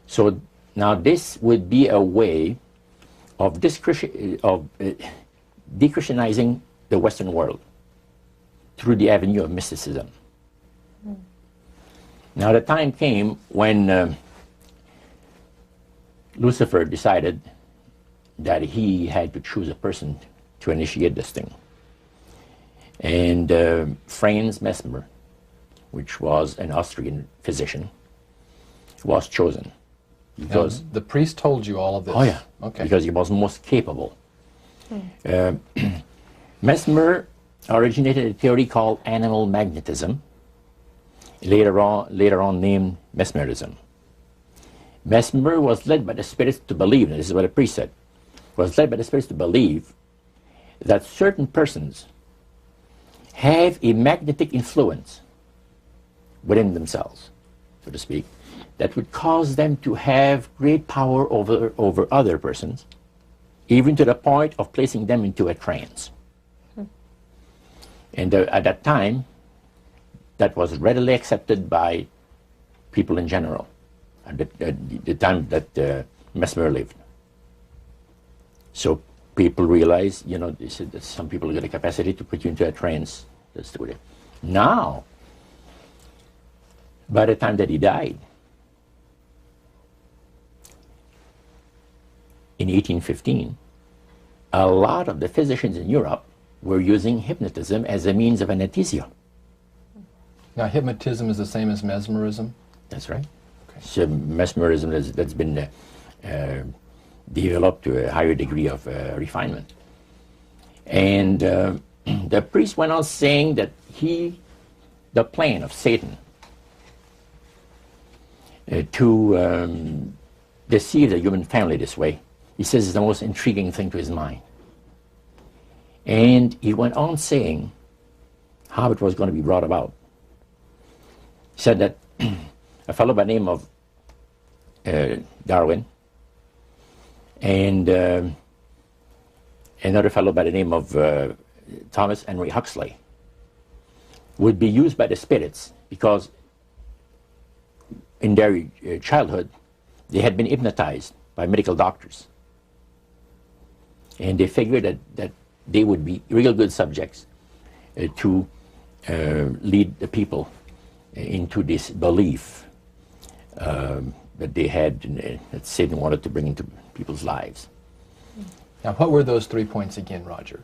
So now this would be a way of de-Christianizing the Western world through the avenue of mysticism. Now the time came when Lucifer decided that he had to choose a person to initiate this thing. And Franz Mesmer, which was an Austrian physician, was chosen. Because the priest told you all of this? Oh, yeah. Okay. Because he was most capable. Mesmer originated a theory called animal magnetism, later on named mesmerism. Mesmer was led by the spirits to believe, and this is what the priest said, was led by the spirits to believe that certain persons have a magnetic influence within themselves, so to speak, that would cause them to have great power over other persons, even to the point of placing them into a trance. And at that time, that was readily accepted by people in general, at the time that Mesmer lived. So people realized, you know, they said that some people get a capacity to put you into a trance. That's the way. Now, by the time that he died, in 1815, a lot of the physicians in Europe were using hypnotism as a means of anesthesia. Now, hypnotism is the same as mesmerism? That's right. Okay. So mesmerism that's been developed to a higher degree of refinement. And the priest went on saying that the plan of Satan to deceive the human family this way, he says, is the most intriguing thing to his mind. And he went on saying how it was going to be brought about. He said that a fellow by the name of Darwin and another fellow by the name of Thomas Henry Huxley would be used by the spirits because in their childhood they had been hypnotized by medical doctors. And they figured that they would be real good subjects to lead the people into this belief that they had, that Satan wanted to bring into people's lives. Now, what were those 3 points again, Roger?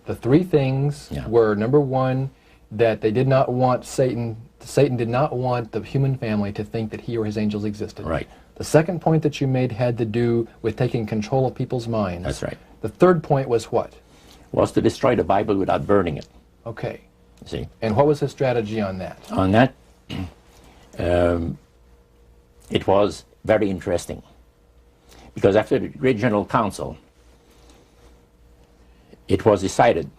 The 3 things were, number 1, that they did not want Satan did not want the human family to think that he or his angels existed. Right. The second point that you made had to do with taking control of people's minds. That's right. The third point was what? Was to destroy the Bible without burning it. Okay. See? And what was his strategy on that? On that, it was very interesting. Because after the Great General Council, it was decided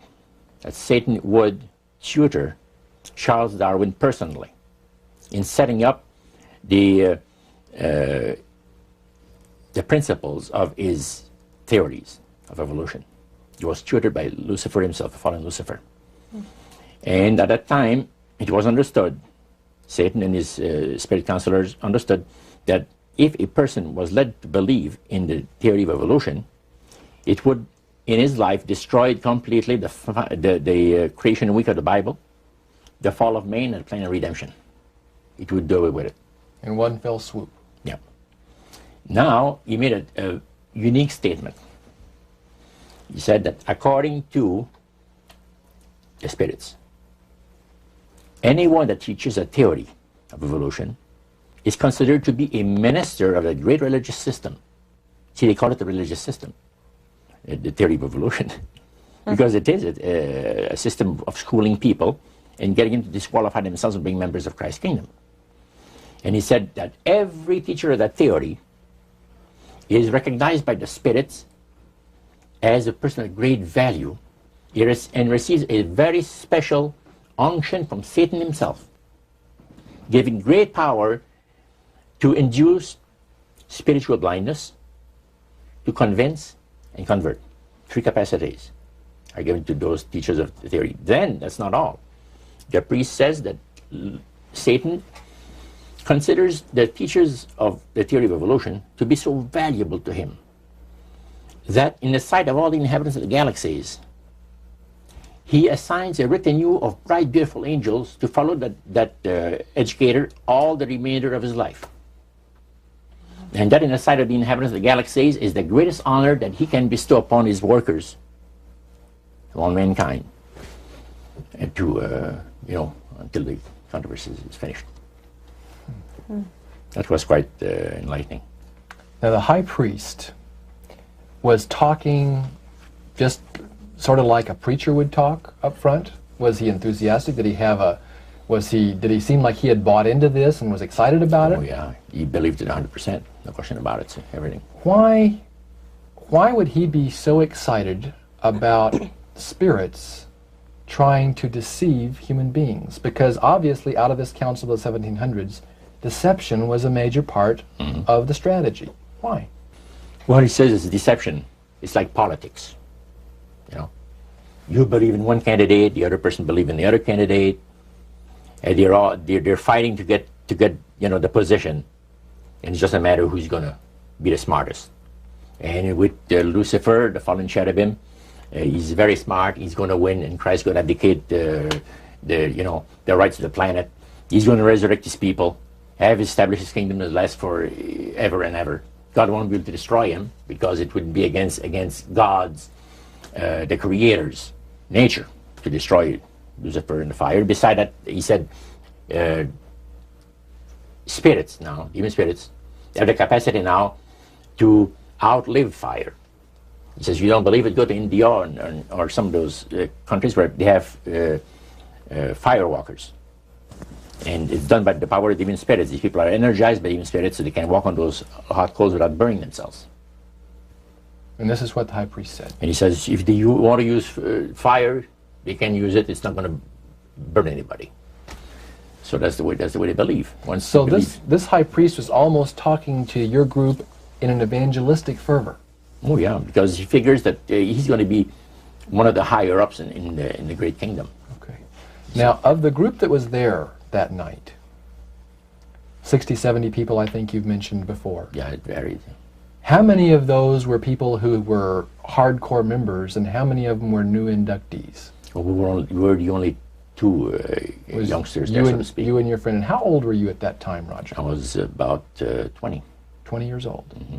that Satan would tutor Charles Darwin personally in setting up the principles of his theories of evolution. He was tutored by Lucifer himself, the fallen Lucifer. And at that time, it was understood, Satan and his spirit counselors understood that if a person was led to believe in the theory of evolution, it would, in his life, destroy completely the creation week of the Bible, the fall of man, and the plan of redemption. It would do away with it. In one fell swoop. Yeah. Now, he made a unique statement. He said that according to the spirits, anyone that teaches a theory of evolution is considered to be a minister of a great religious system. See, they call it the religious system, the theory of evolution, because it is a system of schooling people and getting them to disqualify themselves and being members of Christ's kingdom. And he said that every teacher of that theory is recognized by the spirits as a person of great value and receives a very special unction from Satan himself, giving great power to induce spiritual blindness, to convince and convert. 3 capacities are given to those teachers of the theory. Then, that's not all. The priest says that Satan considers the teachers of the theory of evolution to be so valuable to him that in the sight of all the inhabitants of the galaxies, he assigns a retinue of bright, beautiful angels to follow that educator all the remainder of his life. And that in the sight of the inhabitants of the galaxies is the greatest honor that he can bestow upon his workers, on mankind, and to, until the controversy is finished. That was quite enlightening. Now, the high priest was talking just sort of like a preacher would talk up front. Was he enthusiastic? Did he seem like he had bought into this and was excited about it? Oh yeah, he believed it 100%, no question about it, so everything. Why would he be so excited about spirits trying to deceive human beings? Because obviously out of this council of the 1700s, deception was a major part of the strategy. Why? What he says is deception It's like politics, you know. You believe in one candidate, the other person believes in the other candidate, and they're fighting to get the position, and it's just a matter of who's going to be the smartest. And with Lucifer, the fallen cherubim, he's very smart. He's going to win, and Christ's going to abdicate the rights of the planet. He's going to resurrect his people, have established his kingdom that lasts for ever and ever. God won't be able to destroy him because it would be against God's, the Creator's nature to destroy Lucifer in the fire. Beside that, he said, spirits now, even spirits, have the capacity now to outlive fire. He says, you don't believe it, go to India or some of those countries where they have firewalkers. And it's done by the power of demon spirits. These people are energized by demon spirits, so they can walk on those hot coals without burning themselves. And this is what the high priest said. And he says, if they want to use fire, they can use it. It's not going to burn anybody. So that's the way they believe. So this high priest was almost talking to your group in an evangelistic fervor. Oh yeah, because he figures that he's going to be one of the higher ups in the great kingdom. Okay. Now, of the group that was there that night, 60, 70 people, I think you've mentioned before. Yeah, it varied. How many of those were people who were hardcore members, and how many of them were new inductees? Well, we were the only two youngsters there, so to speak. You and your friend. And how old were you at that time, Roger? I was about 20. 20 years old. Mm-hmm.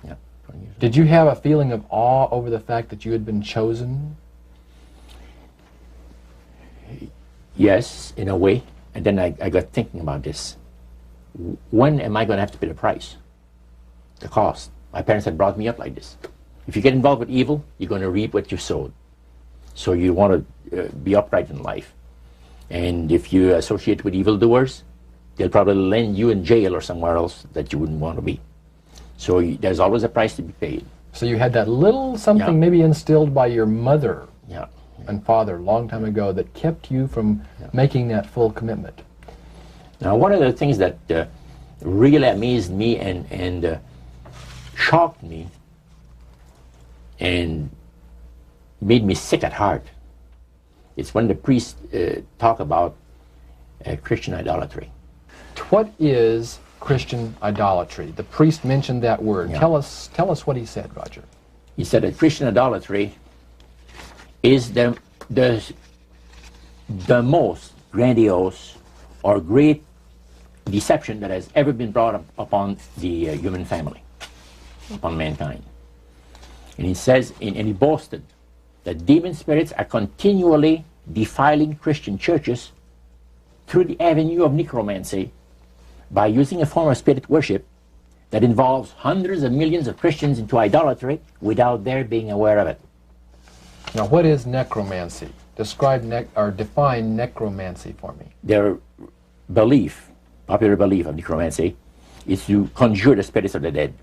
Yeah, 20 years old. Did you have a feeling of awe over the fact that you had been chosen? Yes, in a way. And then I got thinking about this. When am I going to have to pay the price? The cost. My parents had brought me up like this. If you get involved with evil, you're going to reap what you sowed. So you want to be upright in life. And if you associate with evildoers, they'll probably land you in jail or somewhere else that you wouldn't want to be. So there's always a price to be paid. So you had that little something maybe instilled by your mother and father a long time ago that kept you from making that full commitment. Now, one of the things that really amazed me and shocked me and made me sick at heart, it's when the priests talk about Christian idolatry. What is Christian idolatry? The priest mentioned that word. Yeah. Tell us what he said, Roger. He said that Christian idolatry is the most grandiose or great deception that has ever been brought upon the human family, upon mankind. And he says, and he boasted that demon spirits are continually defiling Christian churches through the avenue of necromancy by using a form of spirit worship that involves hundreds of millions of Christians into idolatry without their being aware of it. Now, what is necromancy? Define necromancy for me. Their belief, popular belief of necromancy, is to conjure the spirits of the dead.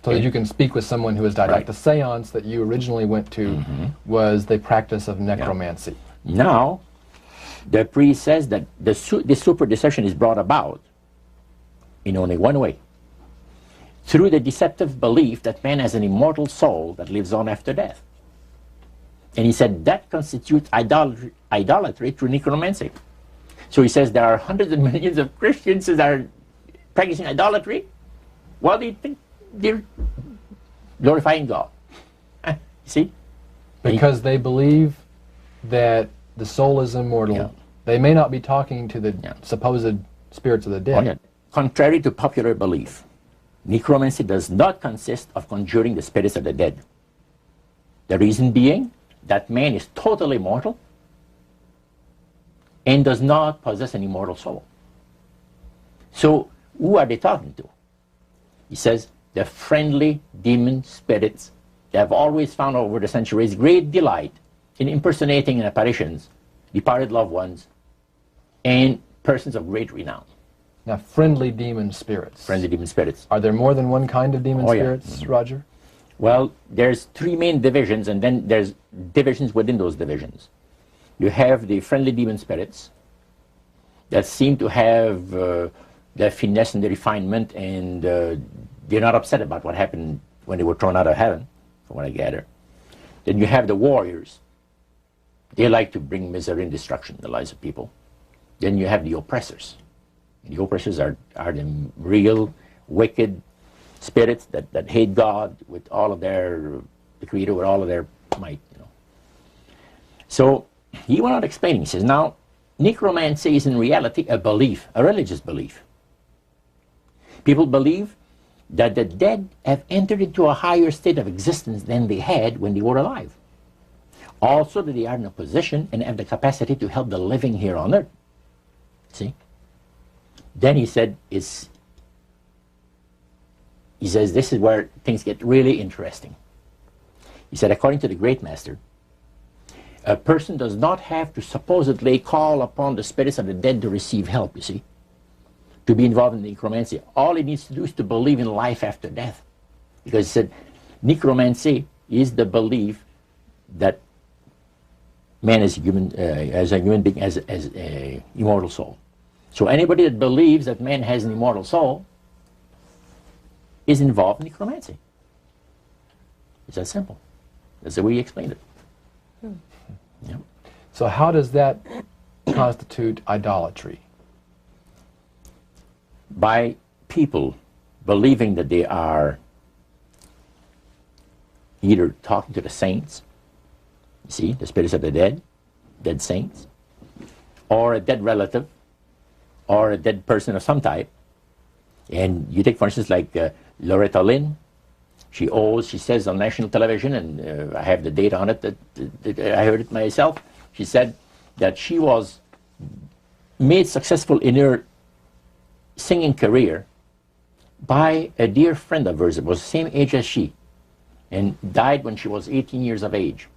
So that you can speak with someone who has died. Right. Like the seance that you originally went to was the practice of necromancy. Yeah. Now, the priest says that this super deception is brought about in only one way. Through the deceptive belief that man has an immortal soul that lives on after death. And he said that constitutes idolatry through necromancy. So he says there are hundreds of millions of Christians that are practicing idolatry while they think they're glorifying God. See? Because they believe that the soul is immortal. Yeah. They may not be talking to the supposed spirits of the dead. Oh, yeah. Contrary to popular belief, necromancy does not consist of conjuring the spirits of the dead. The reason being that man is totally mortal and does not possess an immortal soul. So who are they talking to? He says the friendly demon spirits that have always found over the centuries great delight in impersonating in apparitions departed loved ones and persons of great renown. Now, friendly demon spirits. Friendly demon spirits. Are there more than one kind of demon spirits, Yeah. Roger? Well, there's three main divisions, and then there's divisions within those divisions. You have the friendly demon spirits that seem to have the finesse and the refinement, and they're not upset about what happened when they were thrown out of heaven from what I gather. Then you have the warriors. They like to bring misery and destruction in the lives of people. Then you have the oppressors. And the oppressors are the real wicked spirits that hate God with all of their, the Creator with all of their might. You know. So he went on explaining. He says, now, necromancy is in reality a belief, a religious belief. People believe that the dead have entered into a higher state of existence than they had when they were alive. Also that they are in a position and have the capacity to help the living here on earth. See? Then he said, he says this is where things get really interesting. He said, according to the great master, a person does not have to supposedly call upon the spirits of the dead to receive help, you see, to be involved in necromancy. All he needs to do is to believe in life after death. Because he said, necromancy is the belief that man is human, as a human being, as an immortal soul. So anybody that believes that man has an immortal soul is involved in necromancy. It's that simple. That's the way he explained it. Yeah. So how does that constitute idolatry? By people believing that they are either talking to the saints, you see, the spirits of the dead, dead saints, or a dead relative, or a dead person of some type. And you take, for instance, like Loretta Lynn. She says on national television, and I have the data on it, that I heard it myself. She said that she was made successful in her singing career by a dear friend of hers that was the same age as she, and died when she was 18 years of age.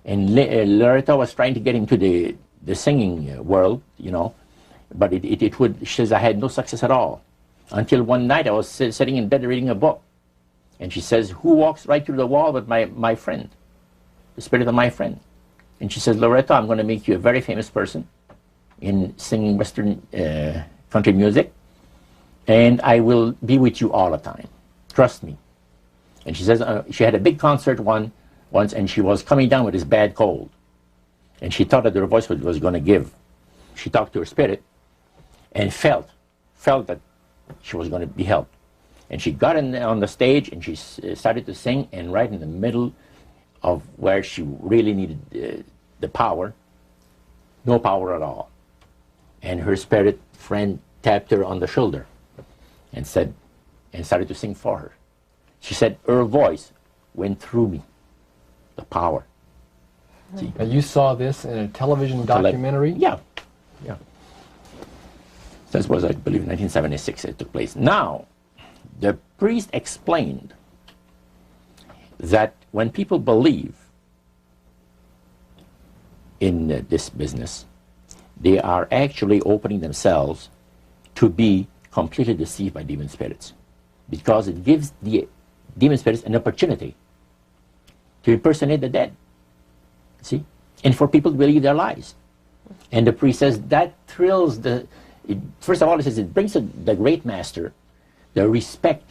And Loretta was trying to get into the singing world, you know, but she says, I had no success at all. Until one night I was sitting in bed reading a book. And she says, who walks right through the wall but my friend, the spirit of my friend? And she says, Loretta, I'm going to make you a very famous person in singing Western country music, and I will be with you all the time. Trust me. And she says, she had a big concert once, and she was coming down with this bad cold. And she thought that her voice was going to give. She talked to her spirit and felt that she was going to be helped. And she got on the stage and she started to sing, and right in the middle of where she really needed the power, no power at all. And her spirit friend tapped her on the shoulder and said, and started to sing for her. She said, her voice went through me, the power. See? And you saw this in a television documentary? Yeah. That was, I believe, in 1976 it took place. Now, the priest explained that when people believe in this business, they are actually opening themselves to be completely deceived by demon spirits, because it gives the demon spirits an opportunity to impersonate the dead, see, and for people to believe their lies. And the priest says that thrills first of all, he says it brings the great master the respect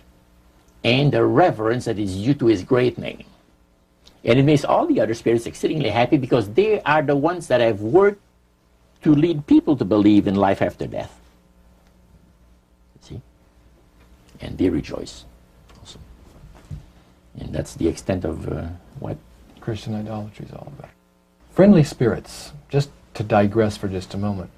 and the reverence that is due to his great name. And it makes all the other spirits exceedingly happy, because they are the ones that have worked to lead people to believe in life after death. See? And they rejoice also. And that's the extent of what Christian idolatry is all about. Friendly spirits, just to digress for just a moment.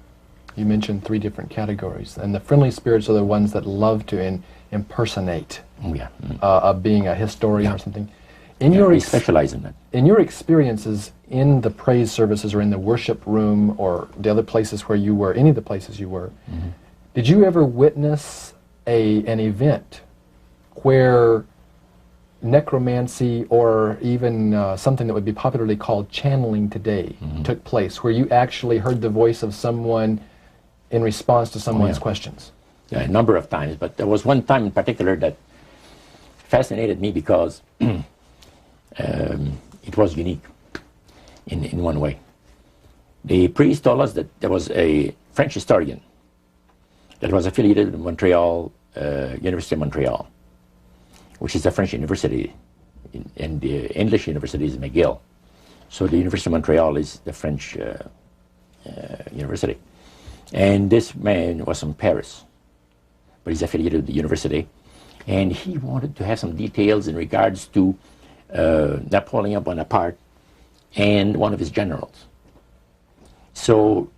You mentioned 3 different categories, and the friendly spirits are the ones that love to impersonate being a historian or something. They specialize in that. In your experiences in the praise services or in the worship room or the other places where you were, any of the places you were, did you ever witness an event where necromancy or even something that would be popularly called channeling today took place, where you actually heard the voice of someone in response to someone's questions? Yeah, a number of times, but there was one time in particular that fascinated me because it was unique in one way. The priest told us that there was a French historian that was affiliated with Montreal, University of Montreal, which is a French university and the English university is McGill. So the University of Montreal is the French university. And this man was from Paris, but he's affiliated with the university. And he wanted to have some details in regards to Napoleon Bonaparte and one of his generals. So,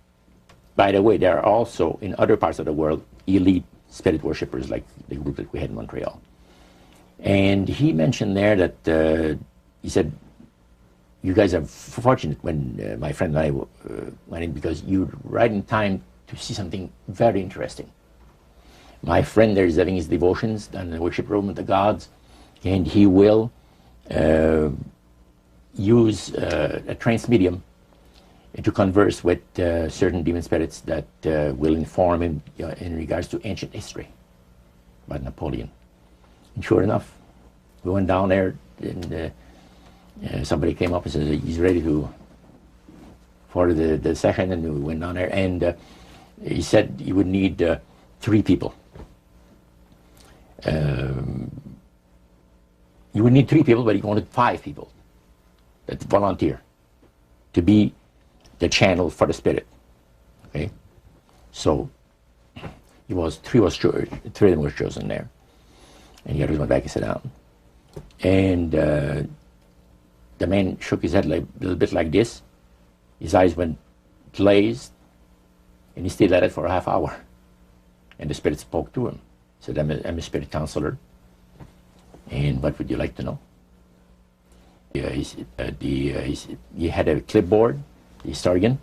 by the way, there are also, in other parts of the world, elite spirit worshippers like the group that we had in Montreal. And he mentioned there that, he said, you guys are fortunate when my friend and I went in, because you're right in time to see something very interesting. My friend there is having his devotions done in the worship room of the gods, and he will use a trance medium to converse with certain demon spirits that will inform him in regards to ancient history about Napoleon. And sure enough, we went down there, and somebody came up and said he's ready for the session, and we went down there, and he said he would need 3 people. You would need 3 people, but he wanted 5 people that volunteer to be the channel for the spirit. Okay, so 3 of them were chosen there, and the others went back and sat down. And the man shook his head a little bit like this. His eyes went glazed, and he stayed at it for a half hour. And the spirit spoke to him. He said, I'm a spirit counselor, and what would you like to know? He had a clipboard, the historian,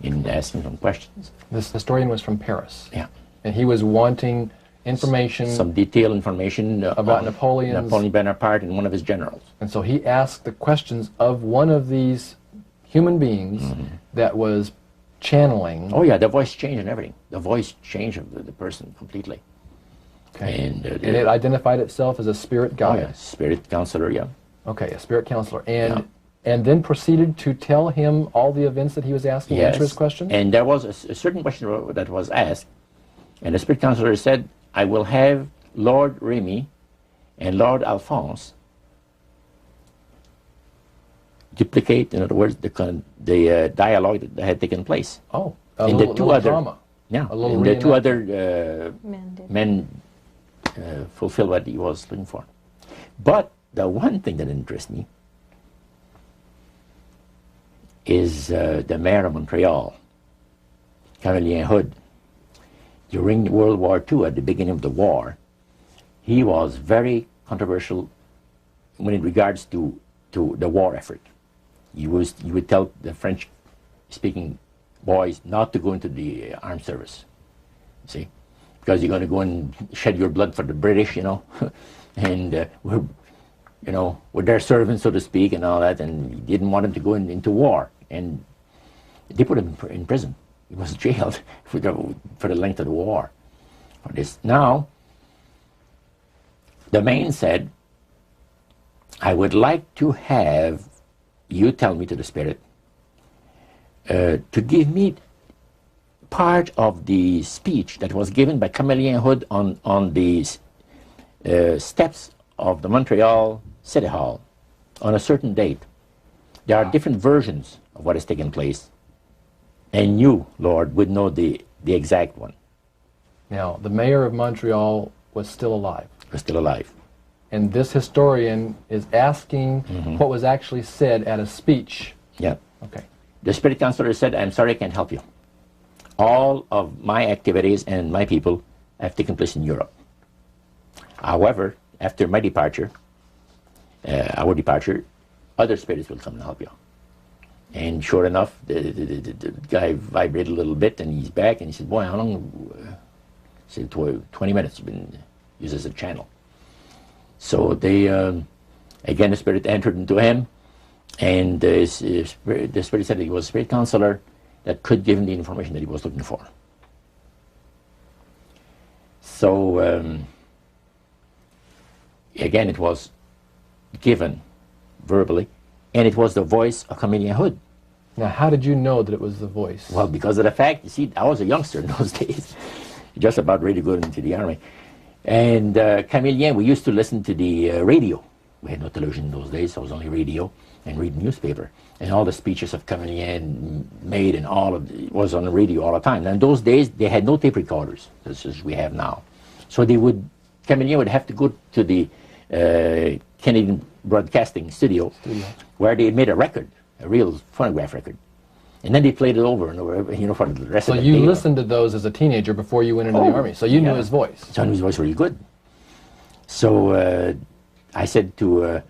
in asking some questions. This historian was from Paris. Yeah. And he was wanting information. Some detailed information about Napoleon Bonaparte and one of his generals. And so he asked the questions of one of these human beings that was channeling. Oh yeah, the voice changed and everything. The voice changed of the person completely. Okay. And it identified itself as a spirit guide. Oh yeah, spirit counselor, yeah. Okay, a spirit counselor. And then proceeded to tell him all the events that he was asking, answer his questions? And there was a certain question that was asked, and the spirit counselor said, I will have Lord Remy and Lord Alphonse duplicate, in other words, the dialogue that had taken place. Oh, and the two other drama. Yeah, and the 2 other men fulfilled what he was looking for. But the one thing that interests me is the mayor of Montreal, Camillien Hood. During World War II, at the beginning of the war, he was very controversial when in regards to the war effort. He would tell the French-speaking boys not to go into the armed service, see, because you're going to go and shed your blood for the British, and we're their servants, so to speak, and all that, and he didn't want them to go into war, and they put him in prison. He was jailed for the length of the war for this. Now, the man said, I would like to have you tell me, to the spirit, to give me part of the speech that was given by Camillien Hood on the steps of the Montreal City Hall on a certain date. There are different versions of what has taken place, and you, Lord, would know the exact one. Now, the mayor of Montreal was still alive. Was still alive. And this historian is asking what was actually said at a speech. Yeah. Okay. The spirit counselor said, I'm sorry, I can't help you. All of my activities and my people have taken place in Europe. However, after my departure, our departure, other spirits will come and help you. And sure enough, the guy vibrated a little bit, and he's back, and he said, boy, how long? He said, 20 minutes, been used as a channel. So they, again, the spirit entered into him, and the spirit said he was a spirit counselor that could give him the information that he was looking for. So, again, it was given verbally, and it was the voice of Camillien Hood. Now, how did you know that it was the voice? Well, because of the fact, you see, I was a youngster in those days, just about ready to go into the army. And Camillien, we used to listen to the radio We had no television in those days, so it was only radio and read newspaper. And all the speeches of Cavalier made and all of it was on the radio all the time. And in those days, they had no tape recorders, as we have now. So Cavalier would have to go to the Canadian Broadcasting Studio, where they made a record, a real phonograph record. And then they played it over and over, for the rest of the day. So you listened to those as a teenager before you went into the army, so you knew his voice. So I knew his voice really good. So I said to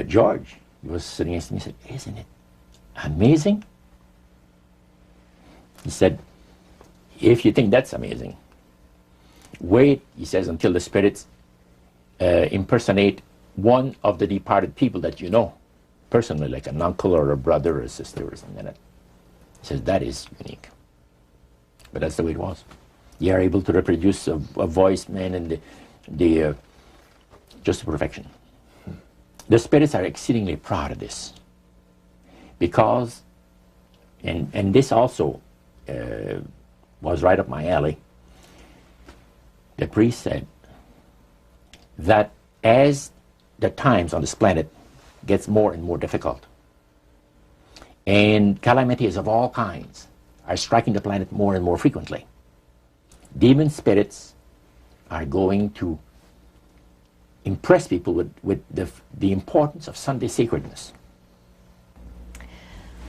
George, he was sitting next to me, he said, "Isn't it amazing?" He said, "If you think that's amazing, wait," he says, "until the spirits impersonate one of the departed people that you know, personally, like an uncle or a brother or a sister or something like that." He says, "That is unique." But that's the way it was. You are able to reproduce a voice, man, and the just to perfection. The spirits are exceedingly proud of this, because, and this also was right up my alley. The priest said that as the times on this planet gets more and more difficult, and calamities of all kinds are striking the planet more and more frequently, demon spirits are going to impress people with the importance of Sunday sacredness.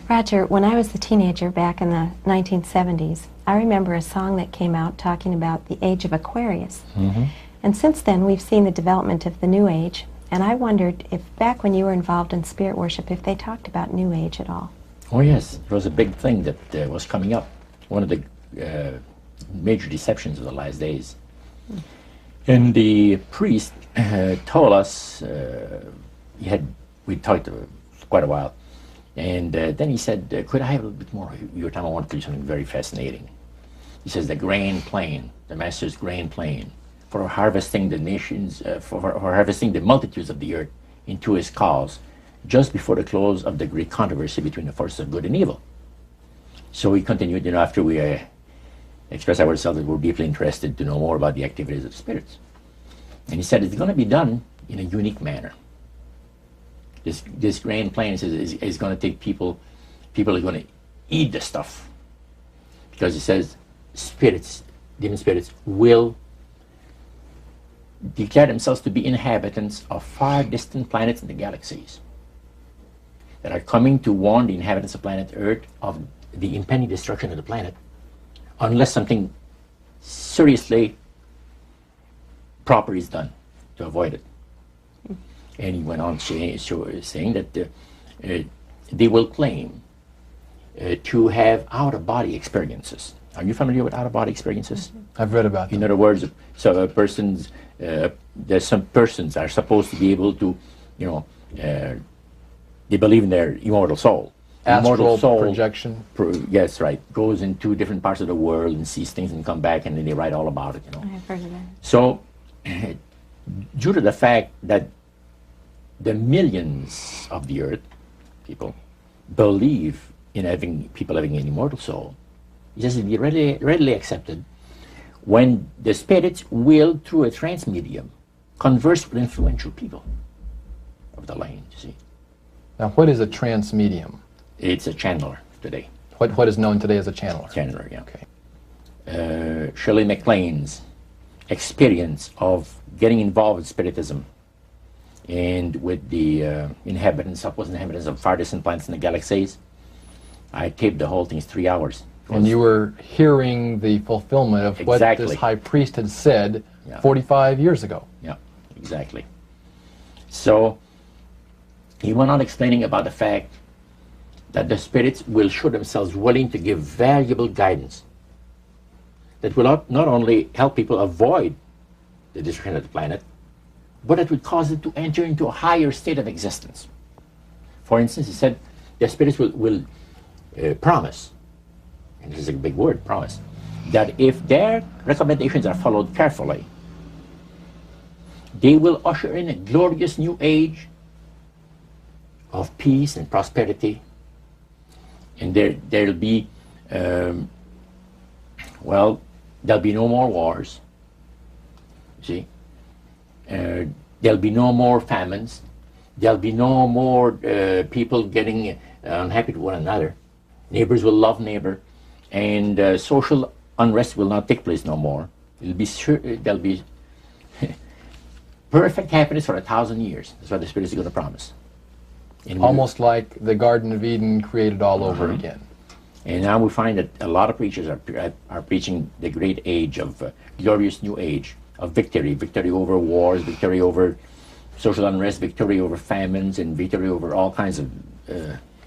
Roger, when I was a teenager back in the 1970s, I remember a song that came out talking about the age of Aquarius. Mm-hmm. And since then, we've seen the development of the New Age, and I wondered if back when you were involved in spirit worship, if they talked about New Age at all. Oh yes, it was a big thing that was coming up. One of the major deceptions of the last days. And the priest told us, we talked quite a while, and then he said, "Could I have a little bit more of your time? I want to do something very fascinating." He says, "The grand plan, the Master's grand plan for harvesting the nations, for harvesting the multitudes of the earth into his cause, just before the close of the great controversy between the forces of good and evil." So we continued, after we expressed ourselves that we're deeply interested to know more about the activities of the spirits. And he said it's going to be done in a unique manner. This grand plan is going to take people are going to eat the stuff. Because he says spirits, demon spirits, will declare themselves to be inhabitants of far distant planets in the galaxies that are coming to warn the inhabitants of planet Earth of the impending destruction of the planet, unless something seriously proper is done to avoid it. And he went on saying that they will claim to have out-of-body experiences. Are you familiar with out-of-body experiences? I've read about them. In other words, so there's some persons are supposed to be able to, they believe in their immortal soul. Astral projection. Yes, right. Goes into different parts of the world and sees things and come back, and then they write all about it. I've heard of that. So, due to the fact that the millions of the earth people believe in people having an immortal soul, it has to be readily accepted when the spirits will, through a trance medium, converse with influential people of the land. You see. Now, what is a trance medium? It's a channeler today. What is known today as a channeler? Channeler, yeah. Okay. Shirley MacLaine's experience of getting involved with Spiritism and with the supposed inhabitants of far distant planets in the galaxies, I taped the whole thing. It's 3 hours. And you were hearing the fulfillment of what this high priest had said 45 years ago. Yeah, exactly. So he went on explaining about the fact that the spirits will show themselves willing to give valuable guidance that will not only help people avoid the destruction of the planet, but it would cause them to enter into a higher state of existence. For instance, he said the spirits will promise, and this is a big word, promise, that if their recommendations are followed carefully, they will usher in a glorious new age of peace and prosperity. And there'll be, there'll be no more wars. You see, There'll be no more famines. There'll be no more people getting unhappy with one another. Neighbors will love neighbor, and social unrest will not take place no more. It'll be there'll be perfect happiness for 1,000 years. That's what the Spirit is going to promise. And Almost like the Garden of Eden created all over again. And now we find that a lot of preachers are preaching the great age of glorious new age of victory over wars, victory over social unrest, victory over famines, and victory over all kinds of.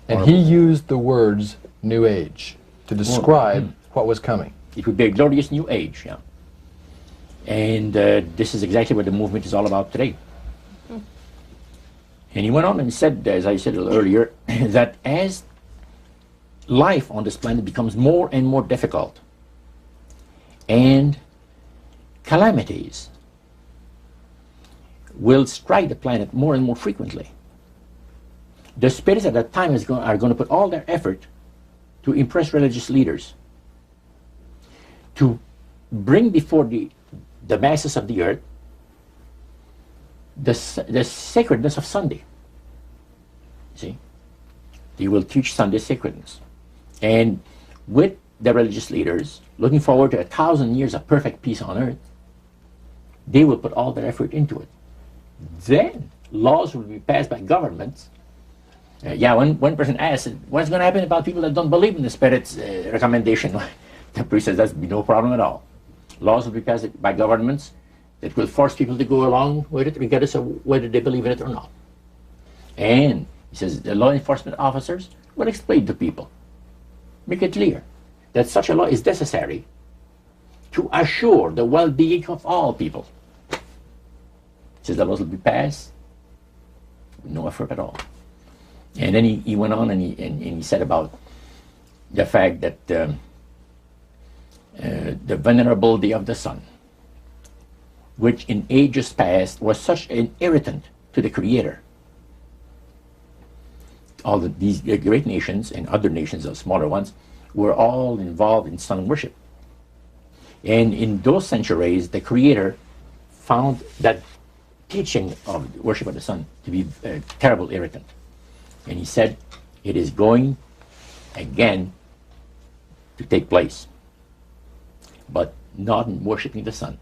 And he used the words New Age to describe what was coming. It would be a glorious new age, yeah. And this is exactly what the movement is all about today. And he went on and said, as I said earlier, that as life on this planet becomes more and more difficult, and calamities will strike the planet more and more frequently, the spirits at that time are going to put all their effort to impress religious leaders, to bring before the masses of the earth the sacredness of Sunday. See? They will teach Sunday sacredness. And with the religious leaders, looking forward to 1,000 years of perfect peace on earth, they will put all their effort into it. Then laws will be passed by governments. One person asked, what's going to happen about people that don't believe in the Spirit's recommendation? The priest says, that's no problem at all. Laws will be passed by governments that will force people to go along with it, regardless of whether they believe in it or not. And he says the law enforcement officers will explain to people, make it clear that such a law is necessary to assure the well-being of all people. He says the laws will be passed with no effort at all. And then he went on and he said about the fact that the venerability of the sun, which in ages past was such an irritant to the Creator. All these great nations and other nations, of smaller ones, were all involved in sun worship. And in those centuries, the Creator found that teaching of worship of the sun to be a terrible irritant. And he said, it is going again to take place, but not in worshiping the sun,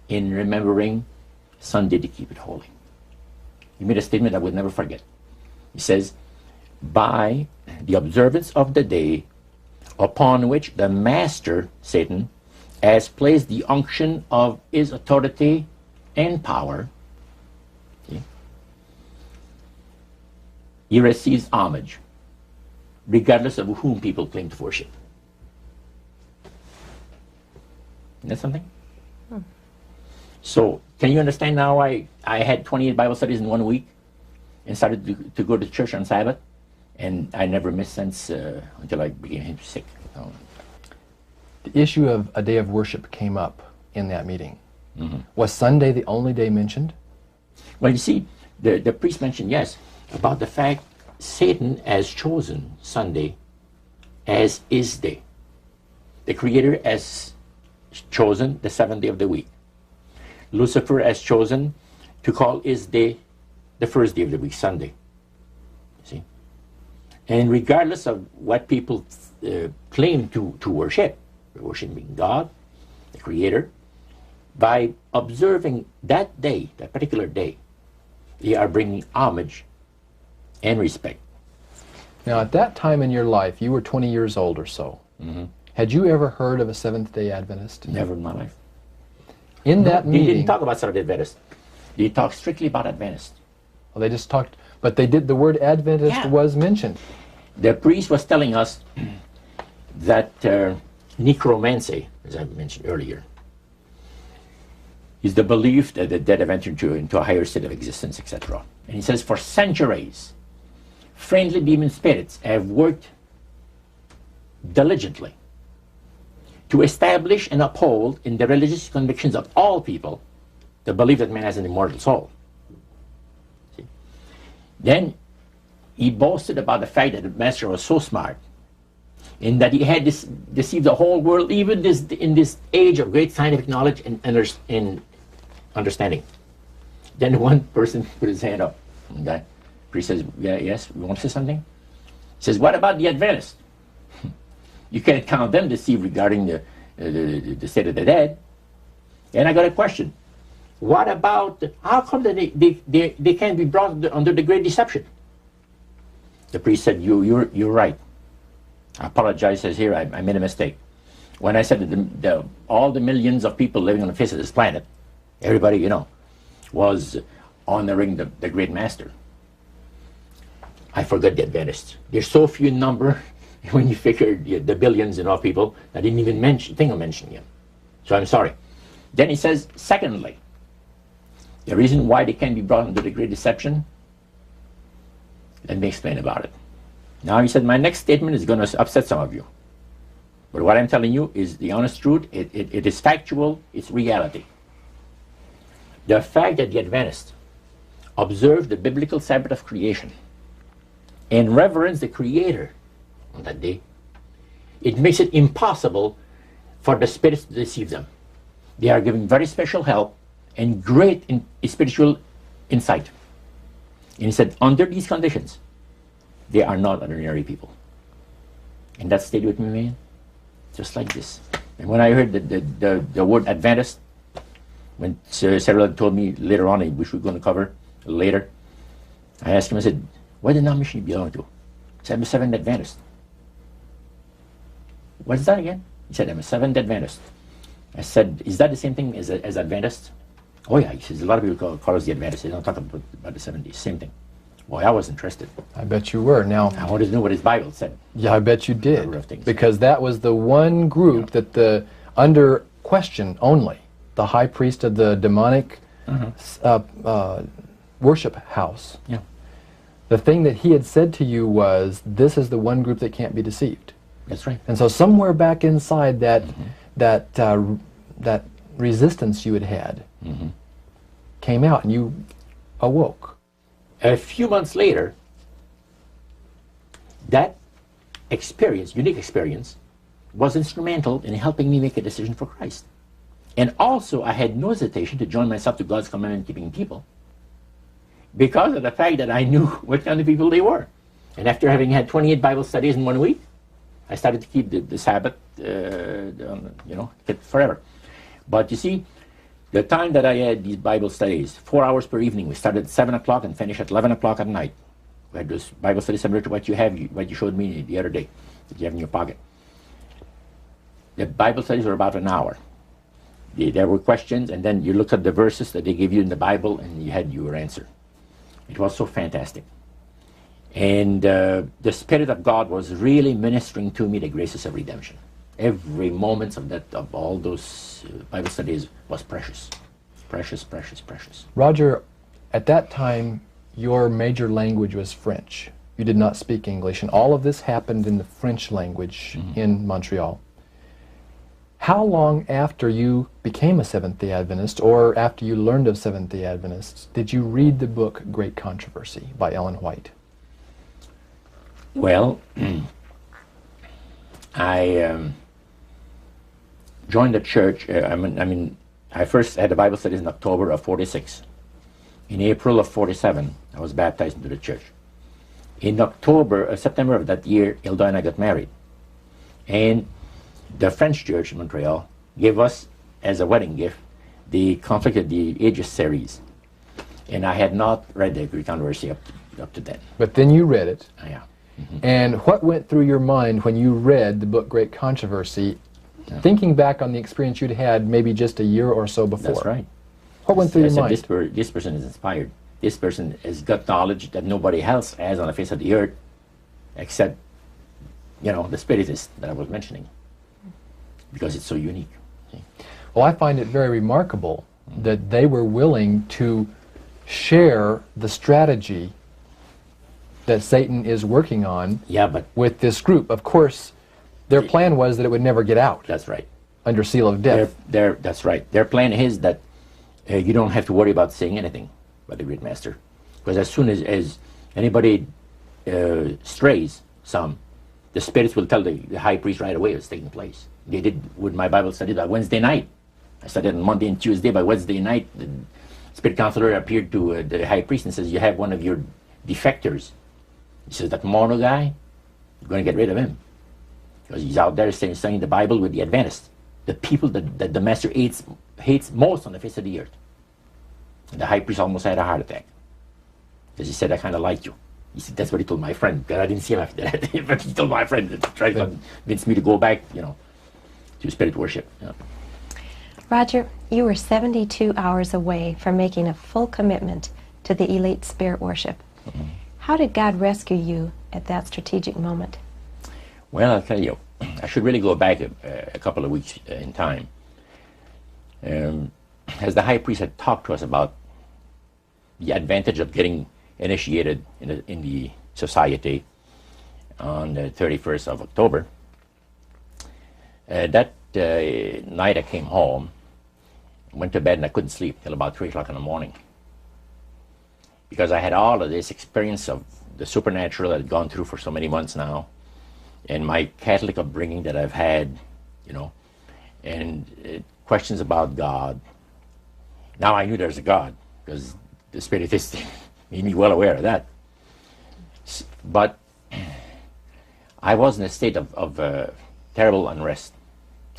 in remembering Sunday to keep it holy. He made a statement I will never forget. He says, by the observance of the day upon which the master, Satan, has placed the unction of his authority and power, he receives homage, regardless of whom people claim to worship. Isn't that something? So, can you understand now why I had 28 Bible studies in 1 week and started to go to church on Sabbath? And I never missed since until I became sick. So. The issue of a day of worship came up in that meeting. Was Sunday the only day mentioned? Well, you see, the priest mentioned, yes, about the fact Satan has chosen Sunday as his day. The Creator has chosen the 7th day of the week. Lucifer has chosen to call his day the first day of the week, Sunday. See? And regardless of what people claim to worship, worshiping God, the Creator, by observing that day, that particular day, they are bringing homage and respect. Now, at that time in your life, you were 20 years old or so. Had you ever heard of a Seventh-day Adventist? Never in my life. In that meeting... They didn't talk about Seventh-day Adventist. They talked strictly about Adventist. Well, they just talked... But they did... The word Adventist was mentioned. The priest was telling us that necromancy, as I mentioned earlier, is the belief that the dead have entered into a higher state of existence, etc. And he says, for centuries, friendly demon spirits have worked diligently to establish and uphold in the religious convictions of all people the belief that man has an immortal soul. See? Then he boasted about the fact that the master was so smart in that he had deceived the whole world, even in this age of great scientific knowledge and understanding. Then one person put his hand up. Okay? Priest says, yeah, yes, we want to say something? He says, what about the Adventists? You can't count them to see regarding the state of the dead. And I got a question. What about, how come that they can't be brought under the great deception? The priest said, you're right. I apologize, says here, I made a mistake. When I said that all the millions of people living on the face of this planet, everybody, you know, was honoring the great master. I forgot the Adventists. There's so few in number when you figure the billions and all people, I didn't even think of mentioning him. So I'm sorry. Then he says, secondly, the reason why they can't be brought under the great deception, let me explain about it. Now he said, my next statement is going to upset some of you. But what I'm telling you is the honest truth. It is factual. It's reality. The fact that the Adventists observed the biblical Sabbath of creation and reverence the Creator on that day, it makes it impossible for the spirits to deceive them. They are given very special help and great spiritual insight. And he said, under these conditions, they are not ordinary people. And that stayed with me, man, just like this. And when I heard the word Adventist, when Cyril told me later on, which we're going to cover later, I asked him, I said, what denomination do you belong to? He said, I'm a Seventh Adventist. What's that again? He said, I'm a Seventh Adventist. I said, is that the same thing as Adventist? Oh yeah, he says, a lot of people call us the Adventists. They don't talk about the 70s, same thing. Boy, I was interested. I bet you were. Now, I wanted to know what his Bible said. Yeah, I bet you did. Because that was the one group that under question only, the high priest of the demonic worship house. Yeah. The thing that he had said to you was, this is the one group that can't be deceived. That's right. And so somewhere back inside that resistance you had came out, and you awoke. A few months later, that experience, unique experience, was instrumental in helping me make a decision for Christ. And also, I had no hesitation to join myself to God's commandment-keeping people because of the fact that I knew what kind of people they were. And after having had 28 Bible studies in 1 week, I started to keep the Sabbath, forever. But you see, the time that I had these Bible studies, 4 hours per evening, we started at 7 o'clock and finished at 11 o'clock at night. We had this Bible study similar to what you showed me the other day, that you have in your pocket. The Bible studies were about an hour. There were questions, and then you looked at the verses that they gave you in the Bible, and you had your answer. It was so fantastic. And the Spirit of God was really ministering to me the graces of redemption. Every moment of all those Bible studies was precious. Precious, precious, precious. Roger, at that time, your major language was French. You did not speak English, and all of this happened in the French language in Montreal. How long after you became a Seventh-day Adventist, or after you learned of Seventh-day Adventists, did you read the book Great Controversy by Ellen White? Well, I joined the church. I first had the Bible studies in October of 46. In April of 47, I was baptized into the church. In September of that year, Hilda and I got married. And the French church in Montreal gave us, as a wedding gift, the Conflict of the Ages series. And I had not read the Great Controversy up to then. But then you read it. Yeah. And what went through your mind when you read the book Great Controversy, thinking back on the experience you'd had maybe just a year or so before? That's right. What went through your mind? This person is inspired. This person has got knowledge that nobody else has on the face of the earth, except, the Spiritists that I was mentioning, because it's so unique. See? Well, I find it very remarkable that they were willing to share the strategy that Satan is working on with this group. Of course, their plan was that it would never get out. That's right. Under seal of death. That's right. Their plan is that you don't have to worry about saying anything about the great master. Because as soon as anybody strays some, the spirits will tell the high priest right away what's taking place. They did with my Bible study by Wednesday night. I started on Monday and Tuesday. By Wednesday night, spirit counselor appeared to the high priest and says, you have one of your defectors. He says, that Morneau guy, you're going to get rid of him. Because he's out there studying the Bible with the Adventists, the people that the master hates most on the face of the earth. And the high priest almost had a heart attack. Because he said, I kind of like you. He said, that's what he told my friend. Because I didn't see him after that. But he told my friend to try to convince me to go back, to spirit worship. Roger, you were 72 hours away from making a full commitment to the elite spirit worship. Mm-hmm. How did God rescue you at that strategic moment? Well, I'll tell you, I should really go back a couple of weeks in time. As the high priest had talked to us about the advantage of getting initiated in the society on the 31st of October, that night I came home, went to bed, and I couldn't sleep till about 3 o'clock in the morning. Because I had all of this experience of the supernatural that I'd gone through for so many months now, and my Catholic upbringing that I've had, and questions about God. Now I knew there's a God, because the Spiritists made me well aware of that. But I was in a state of terrible unrest.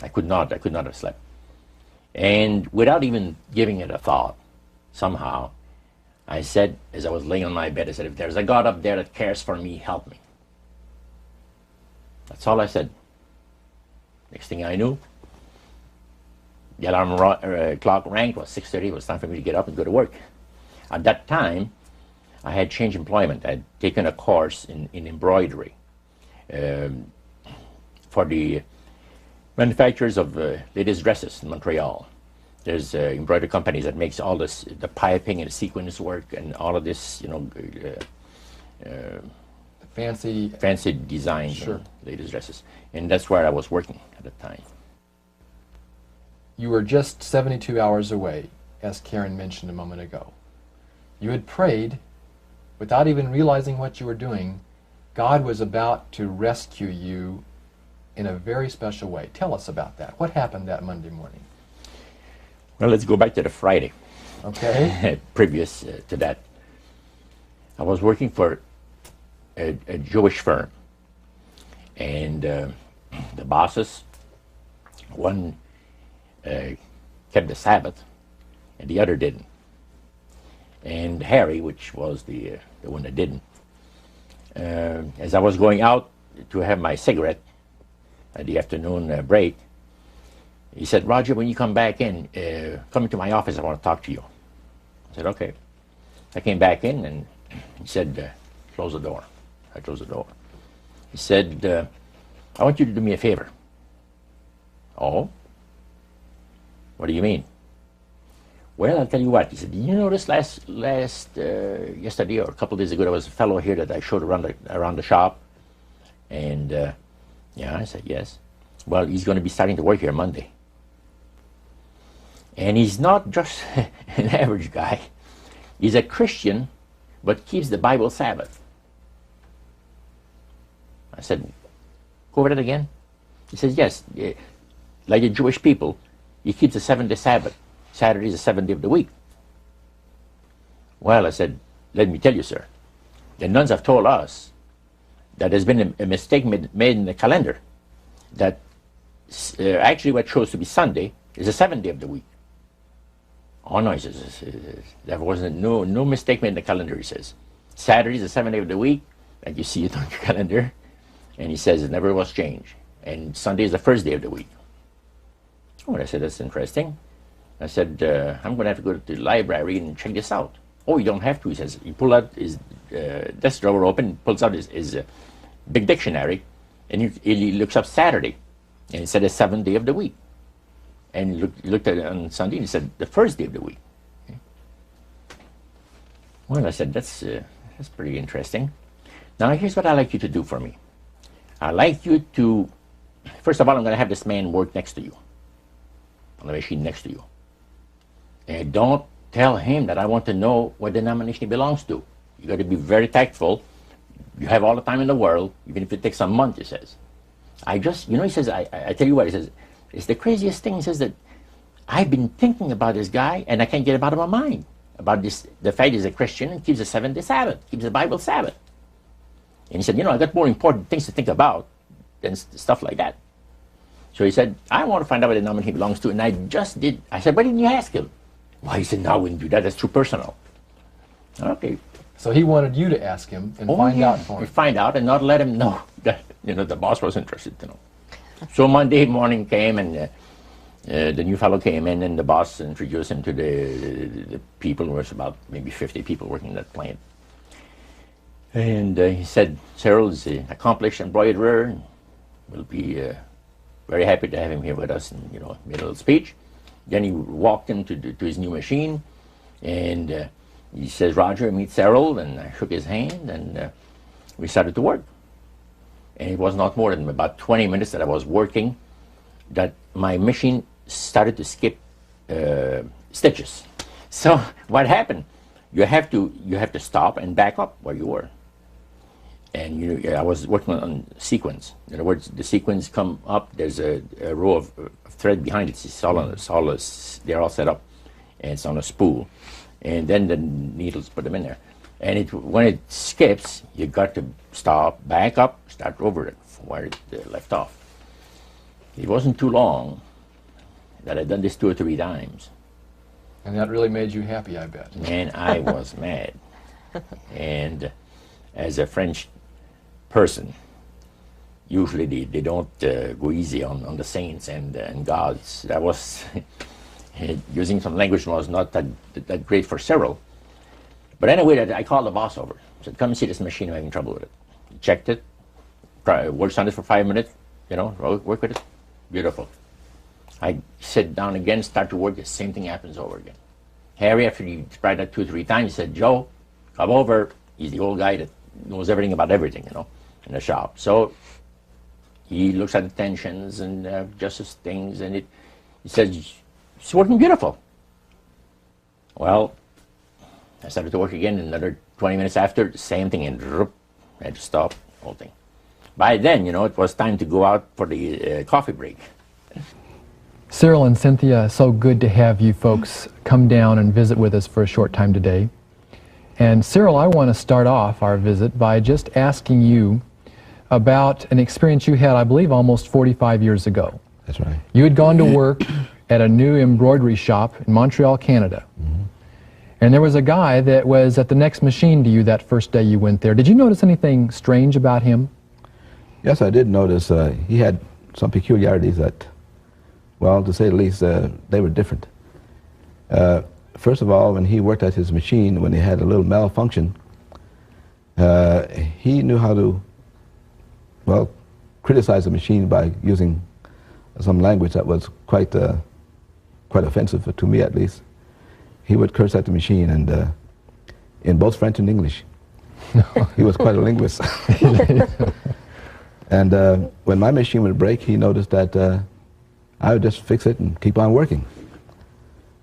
I could not have slept. And without even giving it a thought, somehow, I said, as I was laying on my bed, I said, if there's a God up there that cares for me, help me. That's all I said. Next thing I knew, the alarm clock rang. It was 6:30. It was time for me to get up and go to work. At that time, I had changed employment. I had taken a course in embroidery for the manufacturers of ladies' dresses in Montreal. There's embroidery companies that makes all this, the piping and sequins work and all of this, fancy designs, sure, ladies' dresses. And that's where I was working at the time. You were just 72 hours away, as Karen mentioned a moment ago. You had prayed, without even realizing what you were doing. God was about to rescue you in a very special way. Tell us about that. What happened that Monday morning? Well, let's go back to the Friday. Okay. Previous to that. I was working for a Jewish firm. And the bosses, one kept the Sabbath, and the other didn't. And Harry, which was the one that didn't, as I was going out to have my cigarette at the afternoon break, he said, Roger, when you come back in, come into my office, I want to talk to you. I said, okay. I came back in, and he said, close the door. I closed the door. He said, I want you to do me a favor. Oh? What do you mean? Well, I'll tell you what. He said, you notice yesterday or a couple of days ago, there was a fellow here that I showed around the shop. And, I said, yes. Well, he's going to be starting to work here Monday. And he's not just an average guy. He's a Christian, but keeps the Bible Sabbath. I said, go over that again? He says, yes. Like the Jewish people, he keeps the 7-day Sabbath. Saturday is the 7th day of the week. Well, I said, let me tell you, sir. The nuns have told us that there's been a mistake made in the calendar. That actually what shows to be Sunday is the 7th day of the week. Oh no, he says, there wasn't no mistake made in the calendar, he says. Saturday is the 7th day of the week, and you see it on your calendar. And he says it never was changed. And Sunday is the first day of the week. Oh, I said, that's interesting. I said, I'm going to have to go to the library and check this out. Oh, you don't have to, he says. He pulled out his desk drawer open, pulls out his big dictionary, and he looks up Saturday. And it said the 7th day of the week. And he looked at it on Sunday, and he said the first day of the week. Okay. Well, I said, that's pretty interesting. Now, here's what I'd like you to do for me. I'd like you to, first of all, I'm going to have this man work next to you, on the machine next to you. And don't tell him that I want to know what denomination he belongs to. You got to be very tactful. You have all the time in the world, even if it takes a month, he says. He says, I tell you what, he says, it's the craziest thing. He says that I've been thinking about this guy, and I can't get him out of my mind. about this, the fact he's a Christian and keeps the seventh-day Sabbath, keeps the Bible Sabbath. And he said, I got more important things to think about than stuff like that. So he said, I want to find out what denomination he belongs to, and I just did. I said, why didn't you ask him? Well, he said, no, I wouldn't do that. That's too personal. Okay. So he wanted you to ask him and find out for him. Find out and not let him know that the boss was interested. So Monday morning came, and the new fellow came in, and the boss introduced him to the people. There was about maybe 50 people working in that plant. And he said, Cyril is an accomplished embroiderer, and we'll be very happy to have him here with us, and made a little speech. Then he walked into to his new machine, and he says, Roger, meet Cyril, and I shook his hand, and we started to work. And it was not more than about 20 minutes that I was working that my machine started to skip stitches. So what happened? You have to stop and back up where you were. And I was working on sequence. In other words, the sequence come up. There's a row of thread behind it. They're all set up, and it's on a spool. And then the needles put them in there. And when it skips, you got to stop, back up, start over it from where it left off. It wasn't too long that I'd done this 2 or 3 times. And that really made you happy, I bet. Man, I was mad. And as a French person, usually they don't go easy on the saints and gods. That was using some language was not that great for Cyril. But anyway, I called the boss over. I said, come and see this machine. I'm having trouble with it. He checked it, worked on it for 5 minutes, work with it. Beautiful. I sit down again, start to work, the same thing happens over again. Harry, after he tried that 2 or 3 times, he said, Joe, come over. He's the old guy that knows everything about everything, in the shop. So he looks at the tensions and adjusts things, and he says, it's working beautiful. Well, I started to work again, and another 20 minutes after, the same thing, and I had to stop the whole thing. By then, it was time to go out for the coffee break. Cyril and Cynthia, so good to have you folks come down and visit with us for a short time today. And Cyril, I want to start off our visit by just asking you about an experience you had, I believe, almost 45 years ago. That's right. You had gone to work at a new embroidery shop in Montreal, Canada. Mm-hmm. And there was a guy that was at the next machine to you that first day you went there. Did you notice anything strange about him? Yes, I did notice he had some peculiarities that, well, to say the least, they were different. First of all, when he worked at his machine, when he had a little malfunction, he knew how to, well, criticize the machine by using some language that was quite offensive to me, at least. He would curse at the machine, and in both French and English. He was quite a linguist. And when my machine would break, he noticed that I would just fix it and keep on working.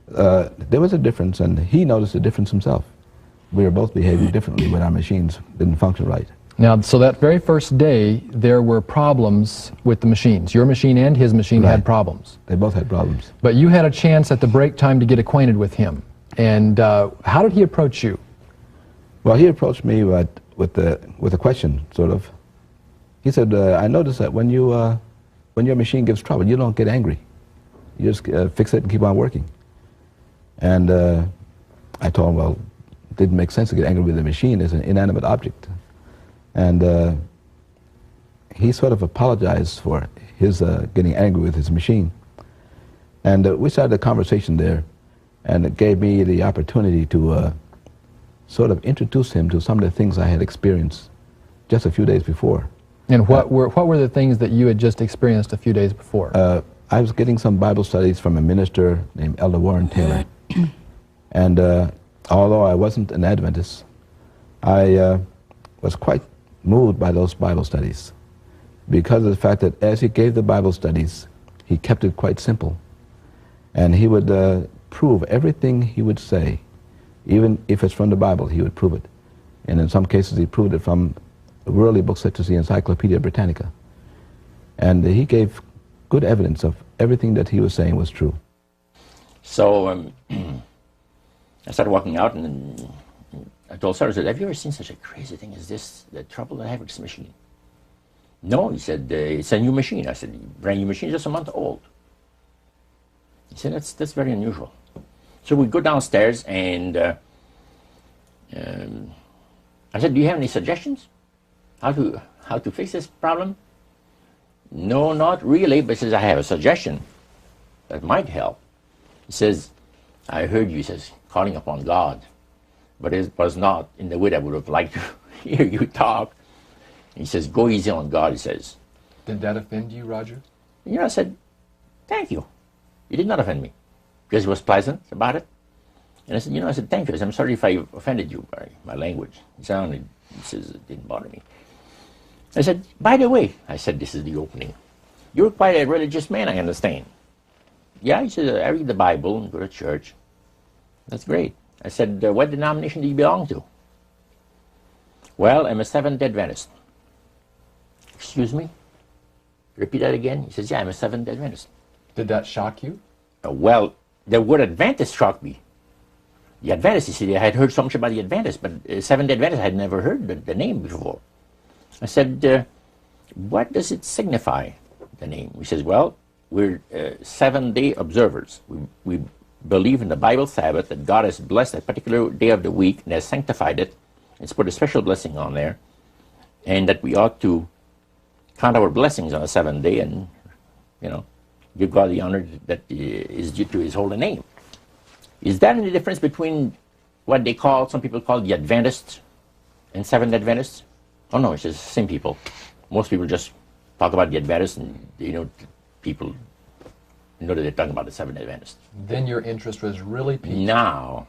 There was a difference, and he noticed a difference himself. We were both behaving differently when our machines didn't function right. Now, so that very first day, there were problems with the machines. Your machine and his machine had problems. They both had problems. But you had a chance at the break time to get acquainted with him. And how did he approach you? Well, he approached me with a question, sort of. He said, I noticed that when your machine gives trouble, you don't get angry. You just fix it and keep on working. And I told him, well, it didn't make sense to get angry with the machine. It's an inanimate object. And he sort of apologized for his getting angry with his machine. And we started a conversation there, and it gave me the opportunity to sort of introduce him to some of the things I had experienced just a few days before. And what were the things that you had just experienced a few days before? I was getting some Bible studies from a minister named Elder Warren Taylor. And although I wasn't an Adventist, I was quite moved by those Bible studies because of the fact that as he gave the Bible studies, he kept it quite simple. And he would prove everything he would say, even if it's from the Bible, he would prove it. And in some cases, he proved it from worldly books such as the Encyclopedia Britannica. And he gave good evidence of everything that he was saying was true. So I started walking out, and I told Sarah, I said, have you ever seen such a crazy thing as this, the trouble that I have with this machine? No, he said, it's a new machine. I said, brand new machine, just a month old. He said, that's very unusual. So we go downstairs, and I said, do you have any suggestions? How to fix this problem? No, not really, but he says, I have a suggestion that might help. He says, I heard you, he says, calling upon God, but it was not in the way that I would have liked to hear you talk. He says, go easy on God, he says. Did that offend you, Roger? You know, I said, thank you. You did not offend me, because he was pleasant about it. And I said, I said, thank you. I said, I'm sorry if I offended you by my language. He says, it didn't bother me. I said, by the way, I said, this is the opening. You're quite a religious man, I understand. Yeah, he said, I read the Bible and go to church. That's great. I said, what denomination do you belong to? Well, I'm a Seventh-day Adventist. Excuse me? Repeat that again? He says, yeah, I'm a Seventh-day Adventist. Did that shock you? Well, the word Adventist shocked me. The Adventist, you see, I had heard so much about the Adventist, but Seventh-day Adventist, I had never heard the name before. I said, what does it signify, the name? He says, well, we're 7-day observers. We believe in the Bible Sabbath, that God has blessed that particular day of the week and has sanctified it. It's put a special blessing on there, and that we ought to count our blessings on the 7th day and, give God the honor that is due to his holy name. Is there any difference between what some people call the Adventists and Seventh-day Adventists? Oh no, it's just the same people. Most people just talk about the Adventists, and people know that they're talking about the Seventh-day Adventists. Then your interest was really piqued. Now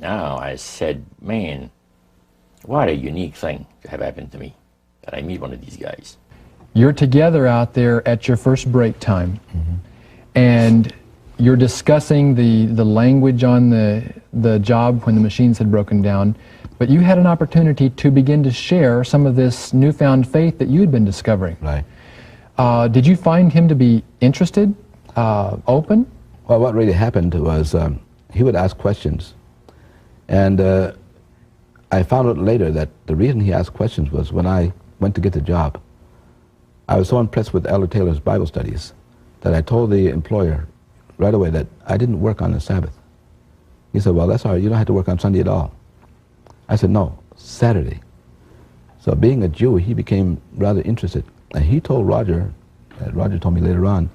I said, man, what a unique thing to have happened to me, that I meet one of these guys. You're together out there at your first break time, and you're discussing the language on the job when the machines had broken down, but you had an opportunity to begin to share some of this newfound faith that you had been discovering. Right. Did you find him to be interested, open? Well, what really happened was he would ask questions, and I found out later that the reason he asked questions was when I went to get the job, I was so impressed with Elder Taylor's Bible studies that I told the employer right away that I didn't work on the Sabbath. He said, well, that's all right, you don't have to work on Sunday at all. I said, no, Saturday. So being a Jew, he became rather interested. And he told Roger, Roger told me later on,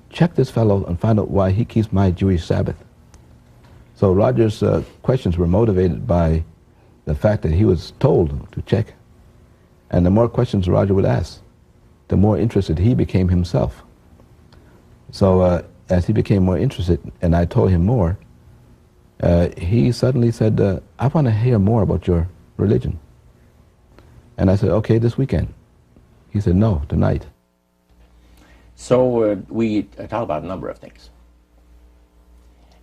check this fellow and find out why he keeps my Jewish Sabbath. So Roger's questions were motivated by the fact that he was told to check. And the more questions Roger would ask, the more interested he became himself. So as he became more interested and I told him more, he suddenly said, I want to hear more about your religion. And I said, okay, this weekend. He said, no, tonight. So we talked about a number of things.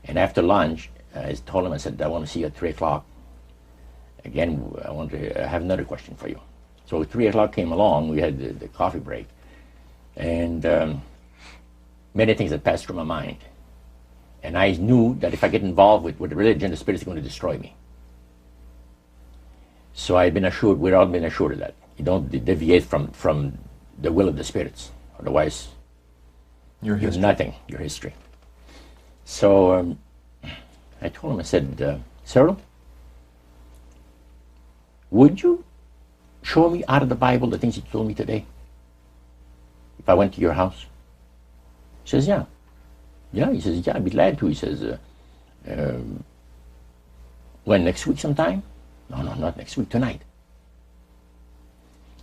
And after lunch, I told him, I said, I want to see you at 3 o'clock. Again, I want to have another question for you. So 3 o'clock came along, we had the coffee break, and many things had passed through my mind. And I knew that if I get involved with religion, the Spirit is going to destroy me. So I've been assured, we've all been assured of that. You don't deviate from the will of the spirits, otherwise you're nothing, your history. So I told him, I said, Cyril, would you show me out of the Bible the things you told me today if I went to your house? He says, yeah. Yeah, he says, yeah, I'd be glad to. He says, when, next week sometime? No, not next week, tonight.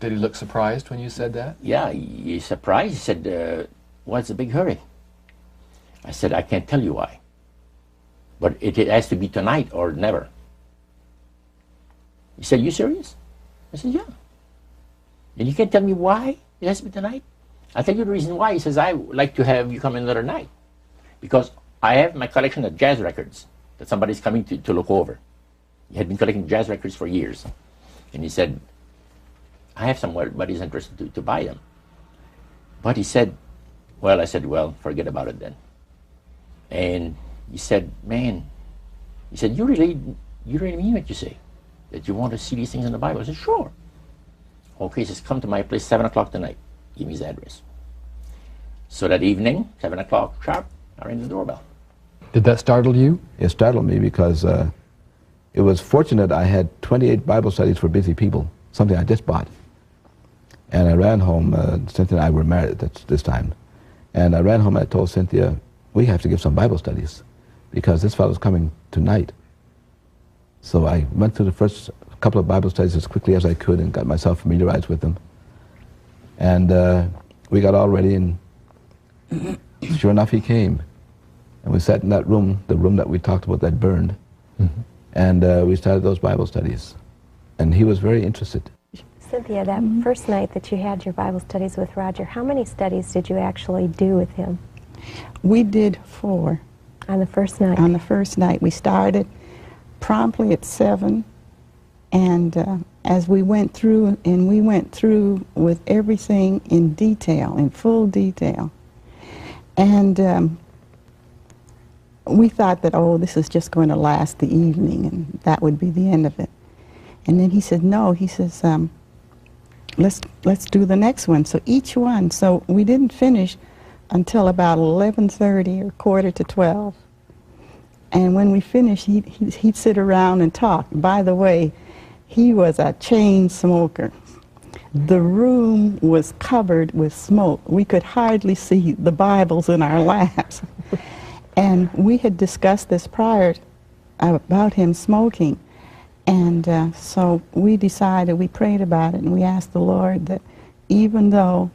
Did he look surprised when you said that? Yeah, he's surprised. He said, what's the big hurry? I said, I can't tell you why. But it has to be tonight or never. He said, you serious? I said, yeah. And you can't tell me why it has to be tonight? I'll tell you the reason why. He says, I would like to have you come another night. Because I have my collection of jazz records that somebody's coming to look over. He had been collecting jazz records for years. And he said, I have somebody's interested to buy them. But he said, I said, well, forget about it then. And he said, man, He said, you really mean what you say? That you want to see these things in the Bible? I said, sure. Okay, he says, come to my place 7 o'clock tonight. Give me his address. So that evening, 7 o'clock sharp, I rang the doorbell. Did that startle you? It startled me because it was fortunate I had 28 Bible studies for busy people, something I just bought. And I ran home, Cynthia and I were married at this time, and I ran home and I told Cynthia, we have to give some Bible studies because this fellow's coming tonight. So I went through the first couple of Bible studies as quickly as I could and got myself familiarized with them. And we got all ready, and sure enough, he came. And we sat in that room, the room that we talked about that burned, and we started those Bible studies. And he was very interested. Cynthia, that first night that you had your Bible studies with Roger, how many studies did you actually do with him? We did 4. On the first night? On the first night. We started promptly at 7, and as we went through, and we went through with everything in detail, in full detail. And we thought that, oh, this is just going to last the evening, and that would be the end of it. And then he said, no, he says, let's do the next one. So each one, so we didn't finish until about 11:30 or 11:45. And when we finished, he'd sit around and talk. By the way, he was a chain smoker. The room was covered with smoke. We could hardly see the Bibles in our laps. And we had discussed this prior about him smoking. And so we decided, we prayed about it, and we asked the Lord that even though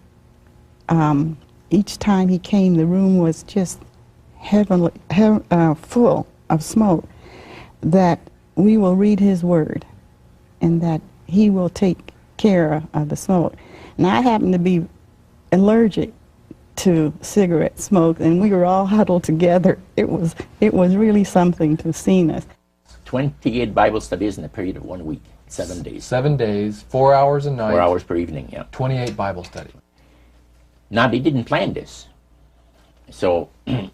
each time he came, the room was just heavenly, full of smoke, that we will read his word and that he will take care of the smoke. And I happened to be allergic to cigarette smoke, and we were all huddled together. It was really something to see us. 28 Bible studies in a period of 1 week, 7 days. 7 days, 4 hours a night. 4 hours per evening, yeah. 28 Bible studies. Now, they didn't plan this. So,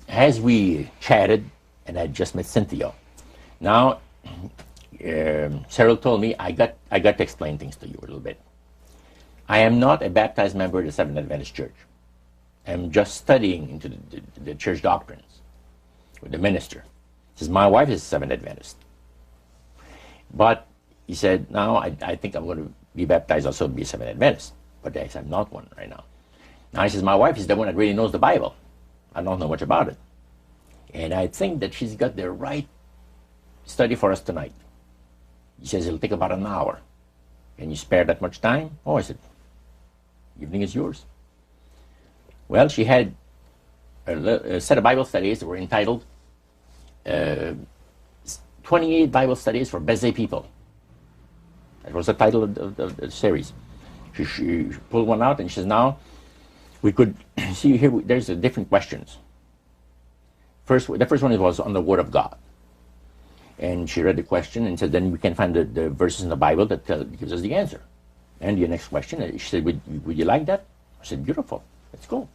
as we chatted, and I just met Cynthia, now, Cyril told me, I got to explain things to you a little bit. I am not a baptized member of the Seventh Adventist Church. I'm just studying into the church doctrines with the minister. He says, my wife is a Seventh Adventist. But he said, now I think I'm going to be baptized also to be a Seventh Adventist. But I said, I'm not one right now. Now he says, my wife is the one that really knows the Bible. I don't know much about it. And I think that she's got the right study for us tonight. He says, it'll take about an hour. Can you spare that much time? Oh, I said, evening is yours. Well, she had a set of Bible studies that were entitled 28 Bible Studies for Busy People. That was the title of the series. She pulled one out and she says, now, we could see here, there's different questions. The first one was on the Word of God. And she read the question and said, then we can find the verses in the Bible that gives us the answer. And the next question, she said, would you like that? I said, beautiful, let's go.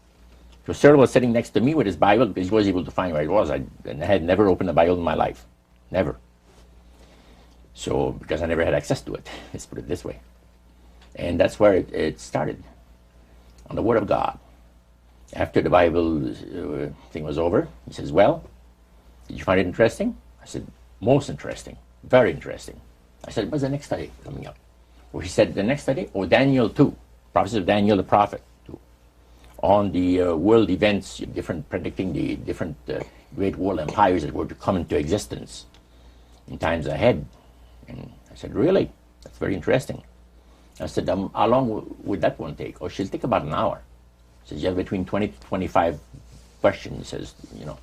So Cyril was sitting next to me with his Bible because he was able to find where it was. I had never opened a Bible in my life. Never. So, because I never had access to it, let's put it this way. And that's where it started, on the Word of God. After the Bible thing was over, he says, well, did you find it interesting? I said, most interesting, very interesting. I said, what's the next study coming up? Well, he said, the next study, Daniel 2, prophecy of Daniel the prophet, 2, on the world events, predicting the different great world empires that were to come into existence in times ahead. And I said, really? That's very interesting. I said, how long would that one take? Oh, she'll take about an hour. She says, you have between 20 to 25 questions, he says, you know.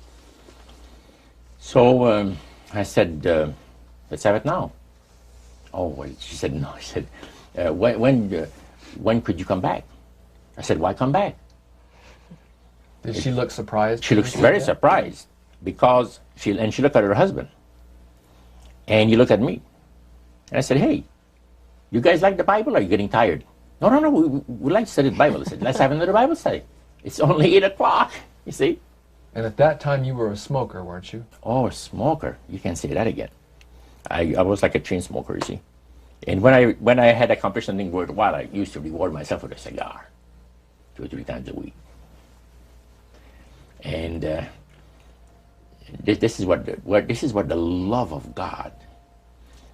So I said, let's have it now. Oh, well, she said, no. She said, when could you come back? I said, why come back? Did she look surprised? She looks very surprised because she looked at her husband. And he looked at me. And I said, hey, you guys like the Bible or are you getting tired? No, we like to study the Bible. I said, let's have another Bible study. It's only 8 o'clock, you see. And at that time you were a smoker, weren't you? Oh, a smoker. You can't say that again. I was like a chain smoker, you see. And when I had accomplished something worthwhile, I used to reward myself with a cigar 2 or 3 times a week. And this is what the love of God,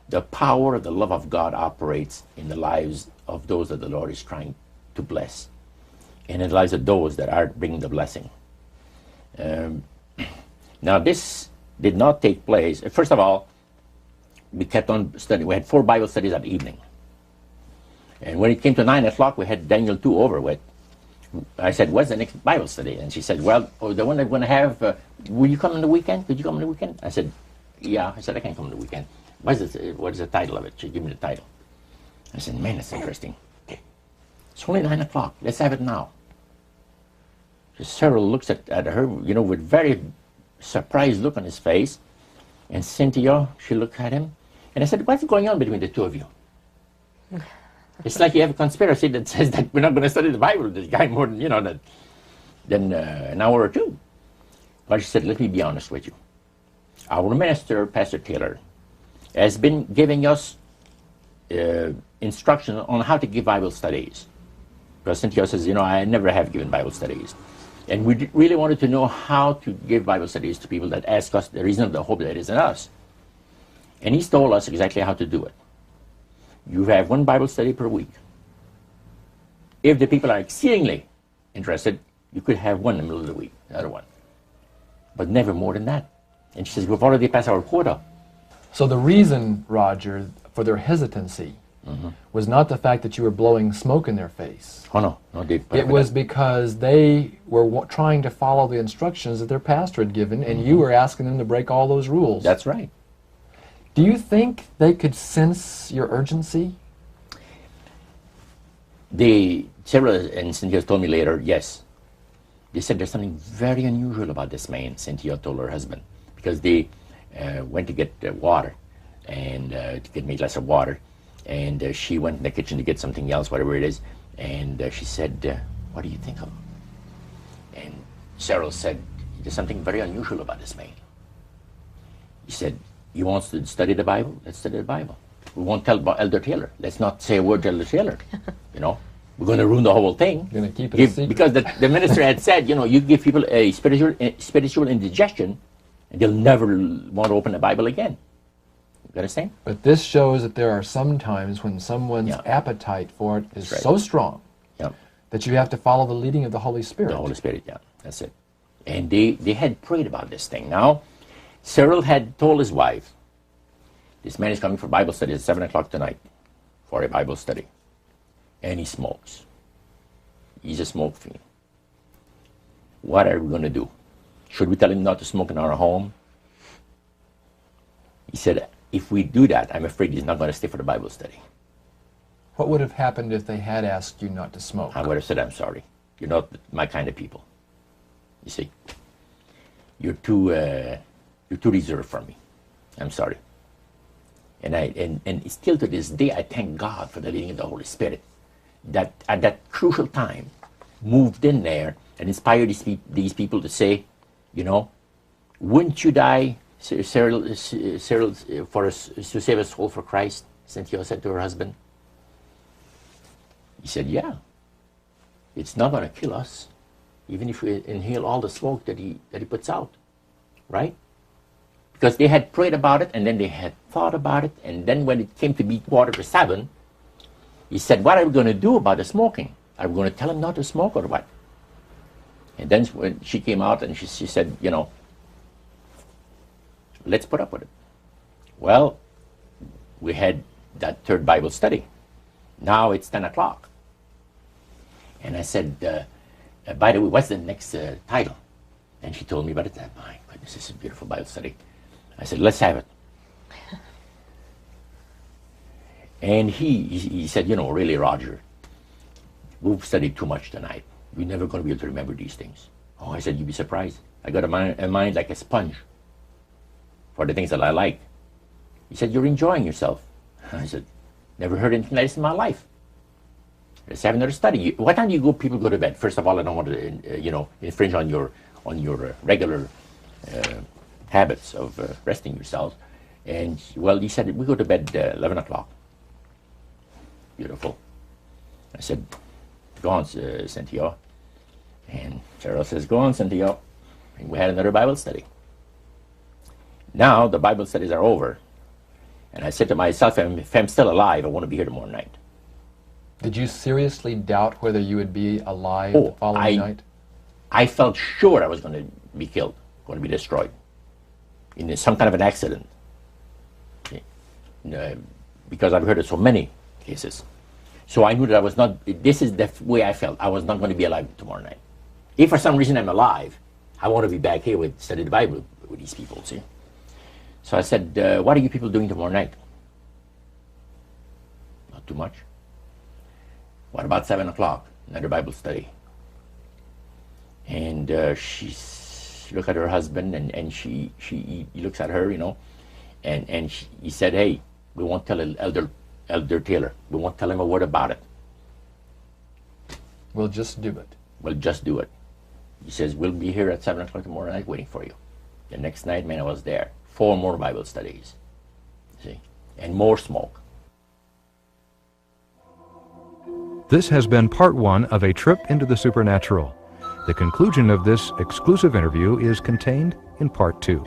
the power of the love of God operates in the lives of those that the Lord is trying to bless, and in the lives of those that are bringing the blessing. Now this did not take place. First of all, we kept on studying. We had 4 Bible studies that evening. And when it came to 9 o'clock, we had Daniel 2 over with. I said, what's the next Bible study? And she said, well, the one that we're going to have, will you come on the weekend? Could you come on the weekend? I said, yeah. I said, I can come on the weekend. What is the title of it? She gave me the title. I said, man, that's interesting. It's only 9 o'clock. Let's have it now. So Cyril looks at her, you know, with very surprised look on his face. And Cynthia, she looked at him. And I said, what's going on between the two of you? It's like you have a conspiracy that says that we're not going to study the Bible with this guy more than, you know, than an hour or 2. Well, she said, let me be honest with you. Our minister, Pastor Taylor, has been giving us instruction on how to give Bible studies. Because Cynthia says, you know, I never have given Bible studies. And we really wanted to know how to give Bible studies to people that ask us the reason of the hope that is in us. And he's told us exactly how to do it. You have 1 Bible study per week. If the people are exceedingly interested, you could have 1 in the middle of the week, the other one. But never more than that. And she says, we've already passed our quota. So the reason, Roger, for their hesitancy was not the fact that you were blowing smoke in their face. Oh, no. It was because they were trying to follow the instructions that their pastor had given, and you were asking them to break all those rules. That's right. Do you think they could sense your urgency? Sarah and Cynthia told me later, yes. They said there's something very unusual about this man, Cynthia told her husband, because they went to get water, and to get me a glass of water, and she went in the kitchen to get something else, whatever it is, and she said, what do you think of him? And Cyril said, there's something very unusual about this man. He said, you want to study the Bible? Let's study the Bible. We won't tell about Elder Taylor. Let's not say a word to Elder Taylor. You know, we're going to ruin the whole thing. You're going to keep it a secret. Because the minister had said, you know, you give people a spiritual indigestion, and they'll never want to open the Bible again. You understand? But this shows that there are some times when someone's appetite for it is so strong that you have to follow the leading of the Holy Spirit. The Holy Spirit, yeah, that's it. And they had prayed about this thing. Now, Cyril had told his wife, this man is coming for Bible study at 7 o'clock tonight for a Bible study. And he smokes. He's a smoke fiend. What are we going to do? Should we tell him not to smoke in our home? He said, if we do that, I'm afraid he's not going to stay for the Bible study. What would have happened if they had asked you not to smoke? I would have said, I'm sorry. You're not my kind of people. You see, you're too reserved for me. I'm sorry. And still to this day, I thank God for the leading of the Holy Spirit that at that crucial time moved in there and inspired these people to say, you know, wouldn't you die, Cyril, for us to save a soul for Christ? Cynthia said to her husband. He said, yeah, it's not going to kill us, even if we inhale all the smoke that he puts out, right? Because they had prayed about it, and then they had thought about it, and then when it came to be 7:15, he said, what are we going to do about the smoking? Are we going to tell him not to smoke or what? And then when she came out and she said, you know, let's put up with it. Well, we had that 3rd Bible study. Now it's 10 o'clock. And I said, by the way, what's the next title? And she told me about it. My goodness, this is a beautiful Bible study. I said, let's have it. And he said, you know, really, Roger, we've studied too much tonight. We're never going to be able to remember these things. Oh, I said, you'd be surprised. I got a mind like a sponge for the things that I like. He said, you're enjoying yourself. I said, never heard anything like this in my life. Let's have another study. What time do people go to bed? First of all, I don't want to, infringe on your on your regular habits of resting yourselves. And, well, he said, we go to bed 11 o'clock. Beautiful. I said, go on, Cynthia. And Cheryl says, go on, Cynthia. And we had another Bible study. Now the Bible studies are over. And I said to myself, if I'm still alive, I want to be here tomorrow night. Did you seriously doubt whether you would be alive the following night? I felt sure I was going to be killed, going to be destroyed in some kind of an accident. Because I've heard of so many cases. So I knew that I was not, this is the way I felt. I was not going to be alive tomorrow night. If for some reason I'm alive, I want to be back here with study the Bible with these people, see? So I said, what are you people doing tomorrow night? Not too much. What about 7 o'clock? Another Bible study. And she looked at her husband, and he looks at her, you know, and he said, hey, we won't tell Elder Taylor. We won't tell him a word about it. We'll just do it. We'll just do it. He says, we'll be here at 7 o'clock tomorrow night waiting for you. The next night, man, I was there. 4 more Bible studies. See? And more smoke. This has been part 1 of A Trip into the Supernatural. The conclusion of this exclusive interview is contained in part 2.